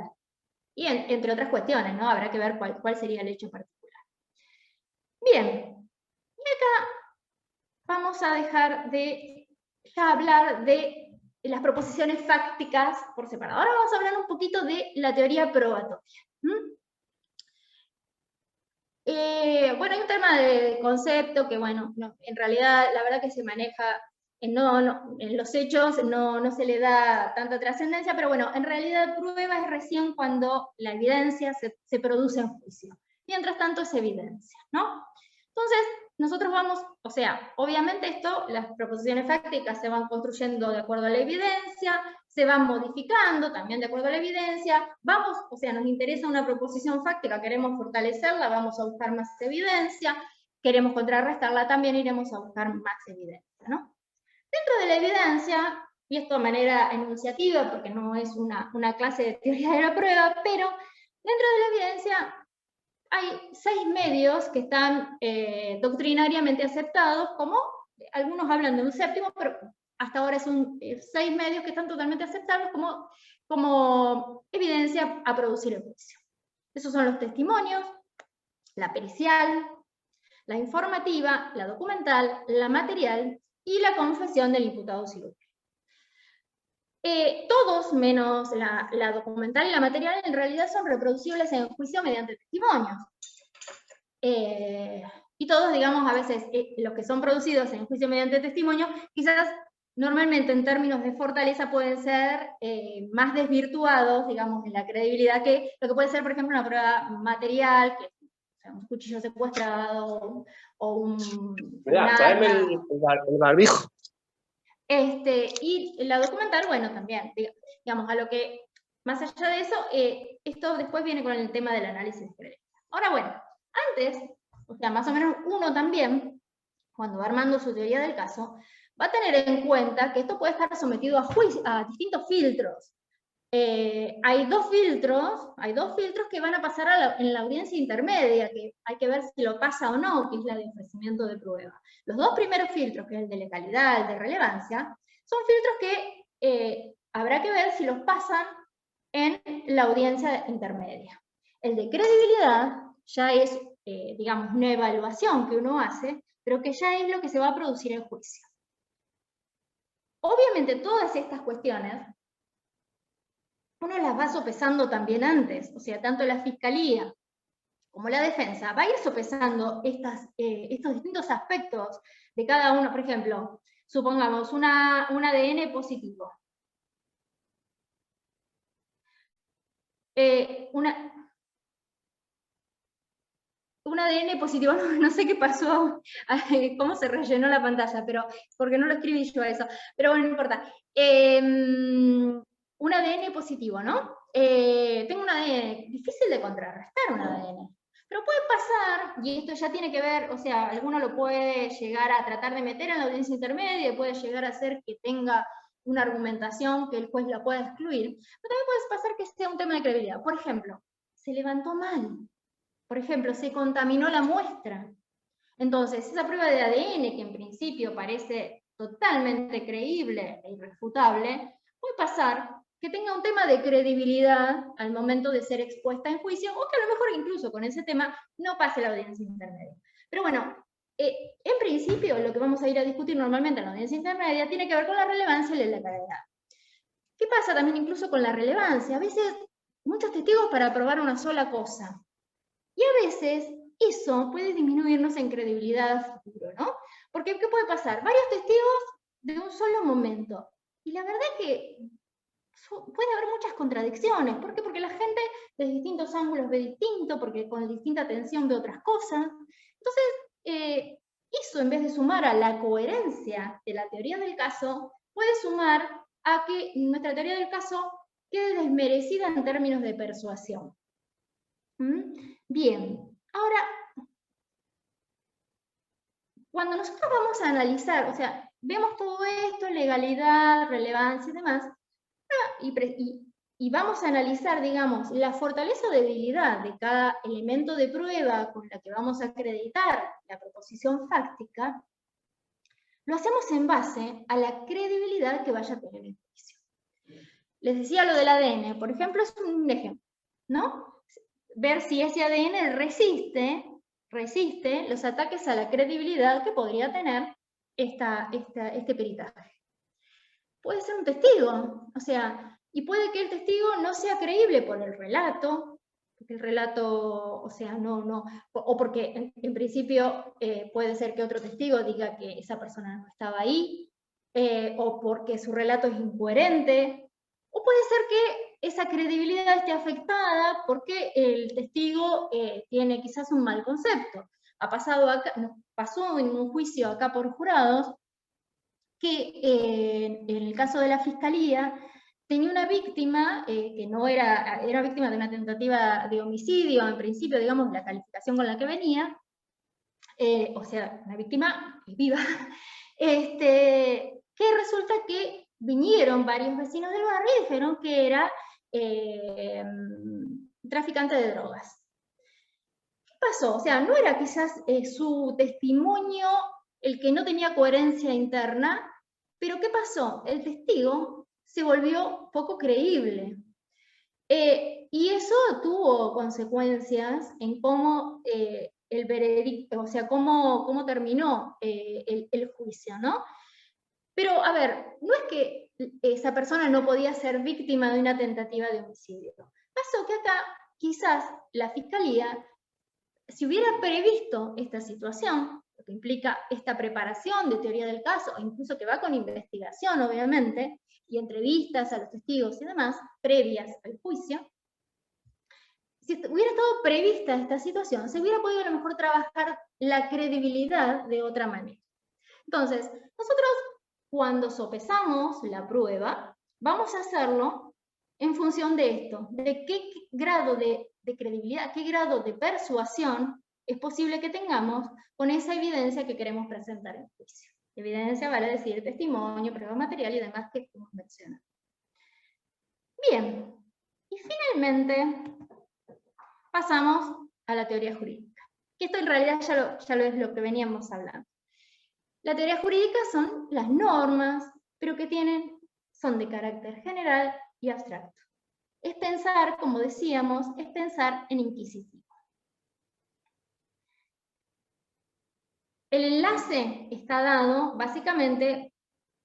Y entre otras cuestiones, ¿no? Habrá que ver cuál sería el hecho particular. Bien, y acá vamos a dejar de ya hablar de las proposiciones fácticas por separado. Ahora vamos a hablar un poquito de la teoría probatoria. Bueno, hay un tema de concepto que, bueno, no, en realidad la verdad que se maneja, en los hechos no se le da tanta trascendencia, pero bueno, en realidad prueba es recién cuando la evidencia se produce en juicio. Mientras tanto es evidencia, ¿no? Entonces, nosotros vamos, o sea, obviamente las proposiciones fácticas se van construyendo de acuerdo a la evidencia, se van modificando también de acuerdo a la evidencia, o sea, nos interesa una proposición fáctica, queremos fortalecerla, vamos a buscar más evidencia, queremos contrarrestarla, también iremos a buscar más evidencia, ¿no? Dentro de la evidencia, y esto de manera enunciativa, porque no es una clase de teoría de la prueba, pero dentro de la evidencia hay 6 medios que están doctrinariamente aceptados, como algunos hablan de un séptimo, pero hasta ahora son 6 medios que están totalmente aceptados como evidencia a producir el juicio. Esos son los testimonios, la pericial, la informativa, la documental, la material y la confesión del imputado civil. Todos, menos la documental y la material, en realidad son reproducibles en juicio mediante testimonios. Y todos, digamos, a veces los que son producidos en juicio mediante testimonio, quizás normalmente en términos de fortaleza pueden ser más desvirtuados, digamos, en la credibilidad que lo que puede ser, por ejemplo, una prueba material, que, o sea, un cuchillo secuestrado, o un... Mirá, traeme el barbijo. Y la documental, bueno, también, digamos, a lo que, más allá de eso, esto después viene con el tema del análisis de creencia. Ahora, bueno, antes, o sea, más o menos uno también, cuando va armando su teoría del caso, va a tener en cuenta que esto puede estar sometido a distintos filtros. Hay dos filtros que van a pasar en la audiencia intermedia, que hay que ver si lo pasa o no, que es la de ofrecimiento de prueba. Los dos primeros filtros, que es el de legalidad, el de relevancia, son filtros que habrá que ver si los pasan en la audiencia intermedia. El de credibilidad ya es, digamos, una evaluación que uno hace, pero que ya es lo que se va a producir en juicio. Obviamente todas estas cuestiones uno las va sopesando también antes, o sea, tanto la fiscalía como la defensa va a ir sopesando estos distintos aspectos de cada uno. Por ejemplo, supongamos un ADN positivo. Un ADN positivo, no sé qué pasó, cómo se rellenó la pantalla, pero porque no lo escribí yo eso, pero bueno, no importa. Un ADN positivo, ¿no? Tengo un ADN, difícil de contrarrestar un ADN, pero puede pasar, y esto ya tiene que ver, o sea, alguno lo puede llegar a tratar de meter en la audiencia intermedia, y puede llegar a hacer que tenga una argumentación que el juez la pueda excluir, pero también puede pasar que sea un tema de credibilidad. Por ejemplo, se levantó mal. Por ejemplo, se contaminó la muestra. Entonces, esa prueba de ADN, que en principio parece totalmente creíble e irrefutable, puede pasar que tenga un tema de credibilidad al momento de ser expuesta en juicio, o que a lo mejor incluso con ese tema no pase la audiencia intermedia. Pero bueno, en principio lo que vamos a ir a discutir normalmente en la audiencia intermedia tiene que ver con la relevancia y la legalidad. ¿Qué pasa también incluso con la relevancia? A veces muchos testigos para probar una sola cosa. Y a veces eso puede disminuirnos en credibilidad a futuro, ¿no? Porque ¿qué puede pasar? Varios testigos de un solo momento. Y la verdad es que puede haber muchas contradicciones. ¿Por qué? Porque la gente desde distintos ángulos ve distinto, porque con distinta atención ve otras cosas. Entonces, eso en vez de sumar a la coherencia de la teoría del caso, puede sumar a que nuestra teoría del caso quede desmerecida en términos de persuasión. Bien, Ahora, cuando nosotros vamos a analizar, o sea, vemos todo esto, legalidad, relevancia y demás, y vamos a analizar, digamos, la fortaleza o debilidad de cada elemento de prueba con la que vamos a acreditar la proposición fáctica, lo hacemos en base a la credibilidad que vaya a tener el juicio. Les decía lo del ADN, por ejemplo, es un ejemplo, ¿no? Ver si ese ADN resiste los ataques a la credibilidad que podría tener este peritaje. Puede ser un testigo, o sea, y puede que el testigo no sea creíble por el relato, porque el relato, o sea, o porque en principio puede ser que otro testigo diga que esa persona no estaba ahí, o porque su relato es incoherente, o puede ser que esa credibilidad esté afectada porque el testigo tiene quizás un mal concepto. Nos pasó en un juicio acá por jurados que en el caso de la Fiscalía tenía una víctima que no era víctima de una tentativa de homicidio, en principio, digamos, la calificación con la que venía, o sea, una víctima viva, que resulta que vinieron varios vecinos del barrio y dijeron que era traficante de drogas. ¿Qué pasó? O sea, no era quizás su testimonio el que no tenía coherencia interna, pero ¿qué pasó? El testigo se volvió poco creíble. Y eso tuvo consecuencias en cómo el veredicto, o sea, cómo terminó el juicio, ¿no? Pero, a ver, no es que esa persona no podía ser víctima de una tentativa de homicidio. Pasó que acá, quizás, la Fiscalía, si hubiera previsto esta situación, lo que implica esta preparación de teoría del caso, incluso que va con investigación, obviamente, y entrevistas a los testigos y demás, previas al juicio, si hubiera estado prevista esta situación, se hubiera podido a lo mejor trabajar la credibilidad de otra manera. Entonces, nosotros cuando sopesamos la prueba, vamos a hacerlo en función de esto, de qué grado de credibilidad, qué grado de persuasión es posible que tengamos con esa evidencia que queremos presentar en juicio. Evidencia vale decir testimonio, prueba material y demás que hemos mencionado. Bien, y finalmente pasamos a la teoría jurídica. Que esto en realidad ya lo es lo que veníamos hablando. La teoría jurídica son las normas, pero que son de carácter general y abstracto. Es pensar, como decíamos, es pensar en inquisitivo. El enlace está dado, básicamente,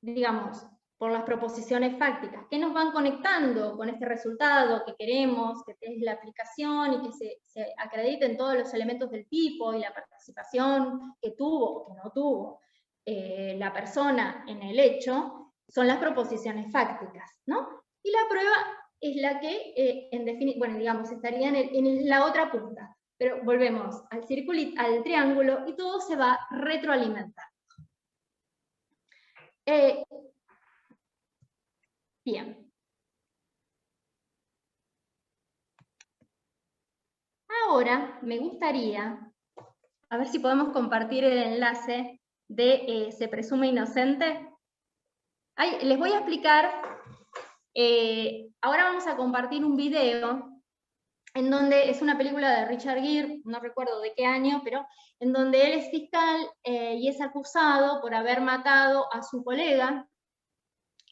digamos, por las proposiciones fácticas, que nos van conectando con este resultado que queremos, que es la aplicación y que se acrediten todos los elementos del tipo y la participación que tuvo o que no tuvo la persona en el hecho, son las proposiciones fácticas, ¿no? Y la prueba es la que, digamos, estaría en la otra punta. Pero volvemos al circulito, al triángulo, y todo se va retroalimentando. Bien. Ahora me gustaría, a ver si podemos compartir el enlace de Se presume inocente. Les voy a explicar, ahora vamos a compartir un video en donde es una película de Richard Gere, no recuerdo de qué año, pero en donde él es fiscal y es acusado por haber matado a su colega.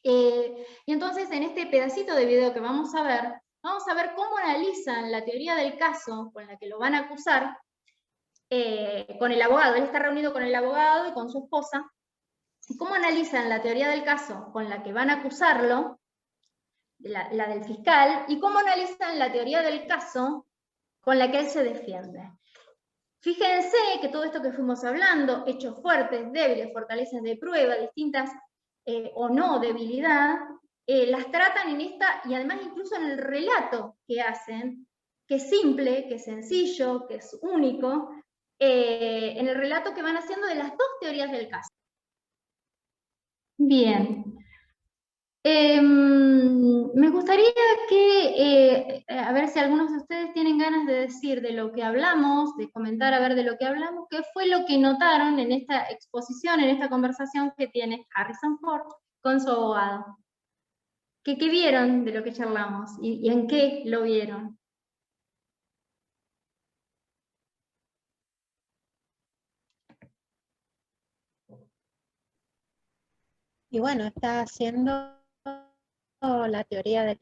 Y entonces en este pedacito de video que vamos a ver cómo analizan la teoría del caso con la que lo van a acusar con el abogado. Él está reunido con el abogado y con su esposa. Y cómo analizan la teoría del caso con la que van a acusarlo, la del fiscal, y cómo analizan la teoría del caso con la que él se defiende. Fíjense que todo esto que fuimos hablando, hechos fuertes, débiles, fortalezas de prueba, distintas o no debilidad, las tratan en esta, y además incluso en el relato que hacen, que es simple, que es sencillo, que es único, en el relato que van haciendo de las dos teorías del caso. Bien. Me gustaría que, a ver si algunos de ustedes tienen ganas de decir de lo que hablamos, de comentar a ver de lo que hablamos, qué fue lo que notaron en esta exposición, en esta conversación que tiene Harrison Ford con su abogado. ¿Qué vieron de lo que charlamos y en qué lo vieron? Y bueno, está haciendo la teoría del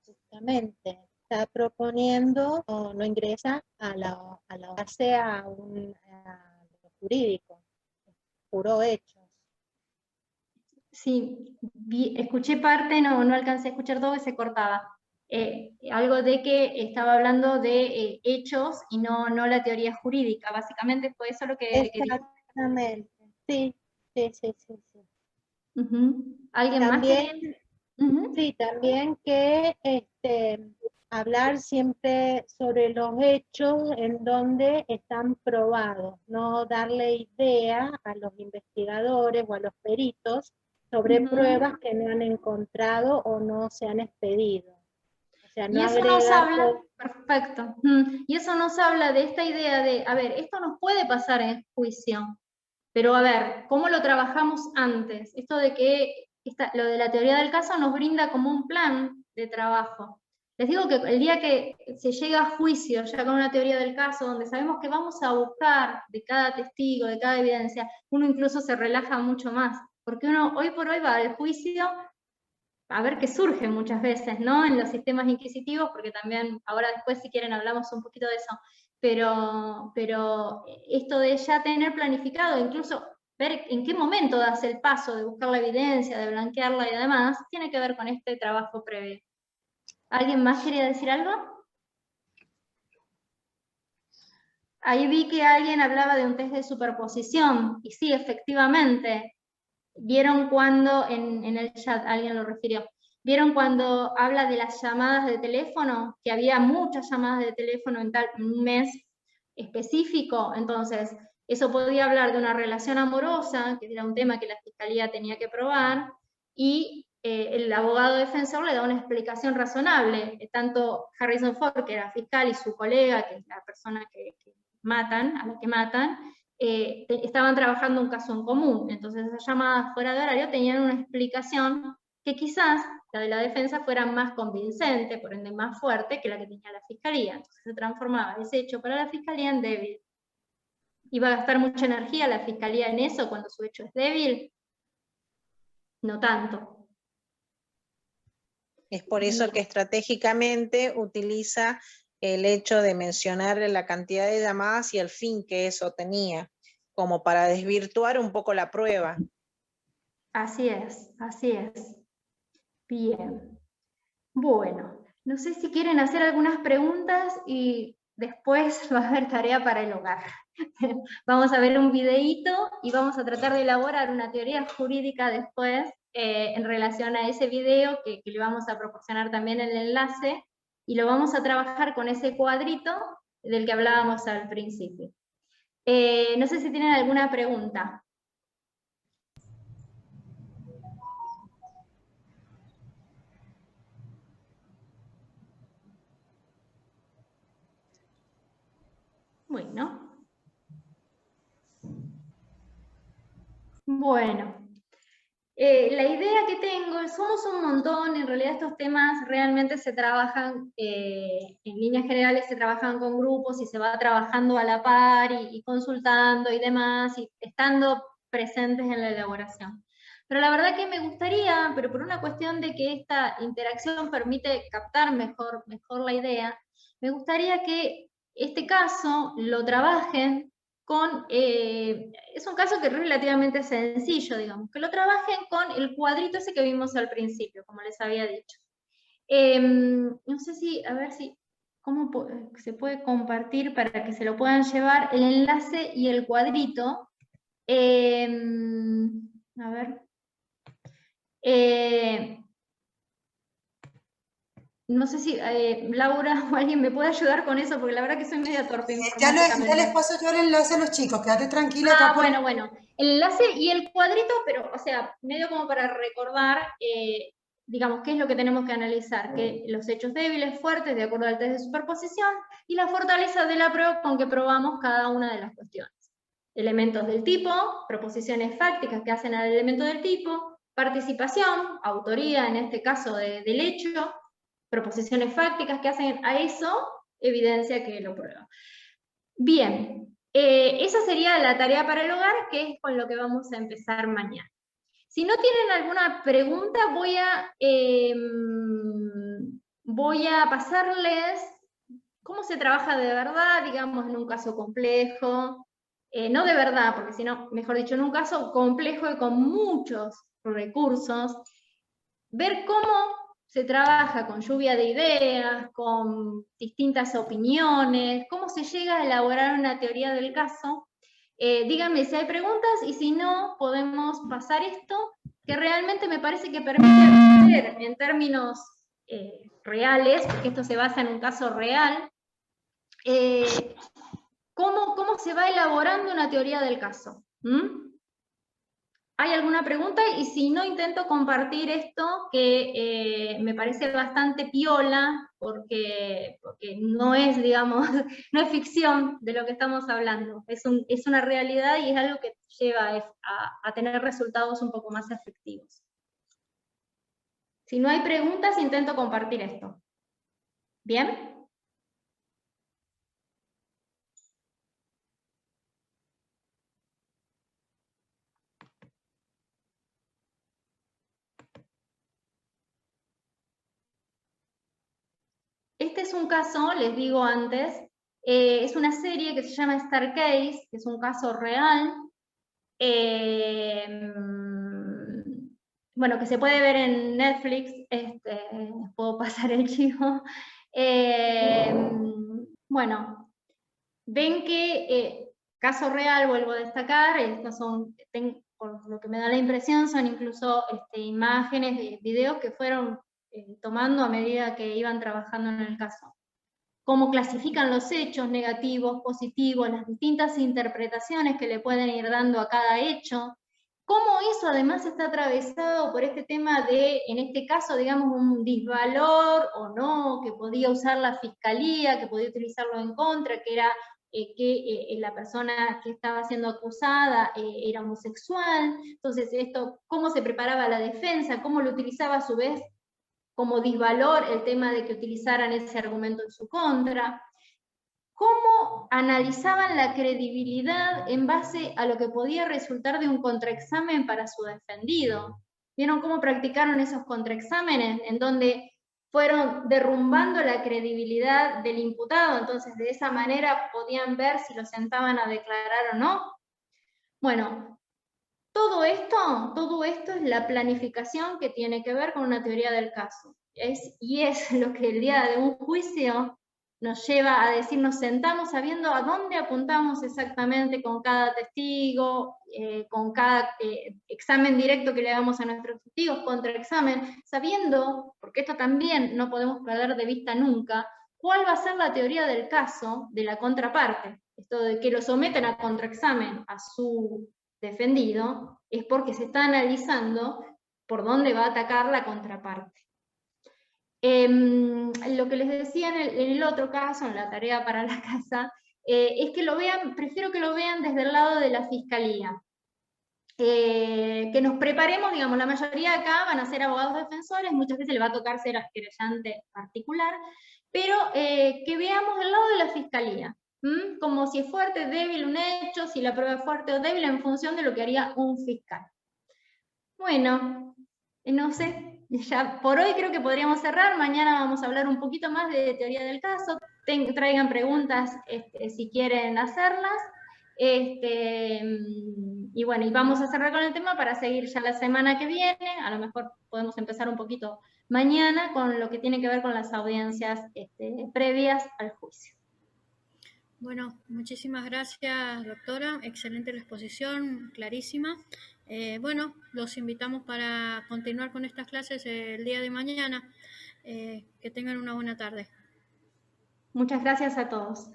justamente. Está proponiendo o no ingresa a la base a lo jurídico, puro hechos. Sí, escuché parte, no alcancé a escuchar todo y se cortaba. Algo de que estaba hablando de hechos y no la teoría jurídica, básicamente fue eso lo que Exactamente, sí. ¿Alguien también, más quería? Sí, también que hablar siempre sobre los hechos en donde están probados, no darle idea a los investigadores o a los peritos sobre pruebas que no han encontrado o no se han expedido. O sea, no y eso nos habla, perfecto, y eso nos habla de esta idea de, a ver, esto nos puede pasar en juicio, pero a ver, ¿cómo lo trabajamos antes? Esto de que lo de la teoría del caso nos brinda como un plan de trabajo. Les digo que el día que se llega a juicio, ya con una teoría del caso, donde sabemos que vamos a buscar de cada testigo, de cada evidencia, uno incluso se relaja mucho más, porque uno hoy por hoy va al juicio a ver qué surge muchas veces, ¿no? En los sistemas inquisitivos, porque también, ahora después si quieren hablamos un poquito de eso, pero esto de ya tener planificado, incluso ver en qué momento das el paso de buscar la evidencia, de blanquearla y demás, tiene que ver con este trabajo previo. ¿Alguien más quería decir algo? Ahí vi que alguien hablaba de un test de superposición, y sí, efectivamente, vieron cuando, en el chat alguien lo refirió, vieron cuando habla de las llamadas de teléfono, que había muchas llamadas de teléfono en un mes específico, entonces eso podía hablar de una relación amorosa, que era un tema que la fiscalía tenía que probar, y el abogado defensor le da una explicación razonable, tanto Harrison Ford, que era fiscal, y su colega, que es la persona a la que matan, estaban trabajando un caso en común, entonces esas llamadas fuera de horario tenían una explicación que quizás la de la defensa fuera más convincente, por ende más fuerte que la que tenía la fiscalía, entonces se transformaba ese hecho para la fiscalía en débil. ¿Iba a gastar mucha energía la fiscalía en eso cuando su hecho es débil? No tanto. Es por eso que estratégicamente utiliza el hecho de mencionarle la cantidad de llamadas y el fin que eso tenía, como para desvirtuar un poco la prueba. Así es, así es. Bien. Bueno, no sé si quieren hacer algunas preguntas y después va a haber tarea para el hogar. Vamos a ver un videíto y vamos a tratar de elaborar una teoría jurídica después en relación a ese video que le vamos a proporcionar también el enlace y lo vamos a trabajar con ese cuadrito del que hablábamos al principio. No sé si tienen alguna pregunta. Bueno, la idea que tengo, somos un montón, en realidad estos temas realmente se trabajan, en líneas generales se trabajan con grupos y se va trabajando a la par y consultando y demás, y estando presentes en la elaboración. Pero la verdad que me gustaría, pero por una cuestión de que esta interacción permite captar mejor la idea, me gustaría que este caso lo trabajen con, es un caso que es relativamente sencillo, digamos, que lo trabajen con el cuadrito ese que vimos al principio, como les había dicho. No sé si, a ver si, cómo se puede compartir para que se lo puedan llevar el enlace y el cuadrito. A ver. No sé si Laura o alguien me puede ayudar con eso, porque la verdad que soy media torpe Ya informáticamente. les paso yo el enlace a los chicos, quédate tranquila. Ah, bueno, el enlace y el cuadrito, pero, o sea, medio como para recordar, digamos, qué es lo que tenemos que analizar, que los hechos débiles, fuertes, de acuerdo al test de superposición, y la fortaleza de la prueba con que probamos cada una de las cuestiones. Elementos del tipo, proposiciones fácticas que hacen al elemento del tipo, participación, autoría, en este caso del hecho, proposiciones fácticas que hacen a eso, evidencia que lo prueba. Bien, esa sería la tarea para el hogar, que es con lo que vamos a empezar mañana. Si no tienen alguna pregunta, voy a pasarles cómo se trabaja de verdad, digamos, en un caso complejo, no de verdad, porque si no, mejor dicho, en un caso complejo y con muchos recursos, ver cómo se trabaja con lluvia de ideas, con distintas opiniones, cómo se llega a elaborar una teoría del caso. Díganme si hay preguntas y si no, podemos pasar esto, que realmente me parece que permite ver en términos reales, porque esto se basa en un caso real, cómo se va elaborando una teoría del caso. ¿Hay alguna pregunta? Y si no, intento compartir esto, que me parece bastante piola, porque no es, digamos, no es ficción de lo que estamos hablando, es una realidad y es algo que lleva a tener resultados un poco más efectivos. Si no hay preguntas, intento compartir esto. ¿Bien? Este es un caso, les digo antes, es una serie que se llama Star Case, que es un caso real, bueno, que se puede ver en Netflix, puedo pasar el chivo. Bueno, ven que, caso real, vuelvo a destacar, estos son, por lo que me da la impresión, son incluso imágenes de videos que fueron tomando a medida que iban trabajando en el caso. Cómo clasifican los hechos negativos, positivos, las distintas interpretaciones que le pueden ir dando a cada hecho, cómo eso además está atravesado por este tema de, en este caso, digamos, un disvalor o no, que podía usar la fiscalía, que podía utilizarlo en contra, que era que la persona que estaba siendo acusada era homosexual. Entonces, esto, cómo se preparaba la defensa, cómo lo utilizaba a su vez como disvalor el tema de que utilizaran ese argumento en su contra, cómo analizaban la credibilidad en base a lo que podía resultar de un contraexamen para su defendido. ¿Vieron cómo practicaron esos contraexámenes en donde fueron derrumbando la credibilidad del imputado? Entonces, de esa manera podían ver si lo sentaban a declarar o no. Bueno, todo esto es la planificación que tiene que ver con una teoría del caso. Y es lo que el día de un juicio nos lleva a decir, nos sentamos sabiendo a dónde apuntamos exactamente con cada testigo, con cada examen directo que le damos a nuestros testigos, contraexamen, sabiendo, porque esto también no podemos perder de vista nunca, cuál va a ser la teoría del caso de la contraparte. Esto de que lo someten a contraexamen a su defendido, es porque se está analizando por dónde va a atacar la contraparte. Lo que les decía en el otro caso, en la tarea para la casa, es que lo vean, prefiero que lo vean desde el lado de la fiscalía. Que nos preparemos, digamos, la mayoría acá van a ser abogados defensores, muchas veces le va a tocar ser querellante particular, pero que veamos del lado de la fiscalía. Como si es fuerte, débil un hecho, si la prueba es fuerte o débil en función de lo que haría un fiscal. Bueno, no sé, ya por hoy creo que podríamos cerrar, mañana vamos a hablar un poquito más de teoría del caso, traigan preguntas si quieren hacerlas, y bueno, y vamos a cerrar con el tema para seguir ya la semana que viene, a lo mejor podemos empezar un poquito mañana con lo que tiene que ver con las audiencias previas al juicio. Bueno, muchísimas gracias, doctora. Excelente la exposición, clarísima. Bueno, los invitamos para continuar con estas clases el día de mañana. Que tengan una buena tarde. Muchas gracias a todos.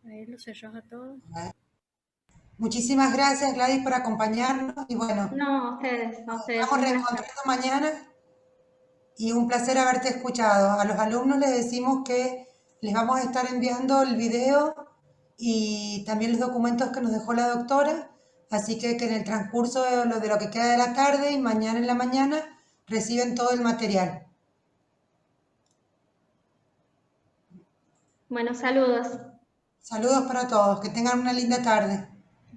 Ahí lo cerrás a todos. Muchísimas gracias, Gladys, por acompañarnos. Y bueno, no, a ustedes. Estamos reencontrando mañana y un placer haberte escuchado. A los alumnos les decimos que les vamos a estar enviando el video y también los documentos que nos dejó la doctora, así que en el transcurso de lo que queda de la tarde y mañana en la mañana reciben todo el material. Bueno, saludos. Saludos para todos, que tengan una linda tarde.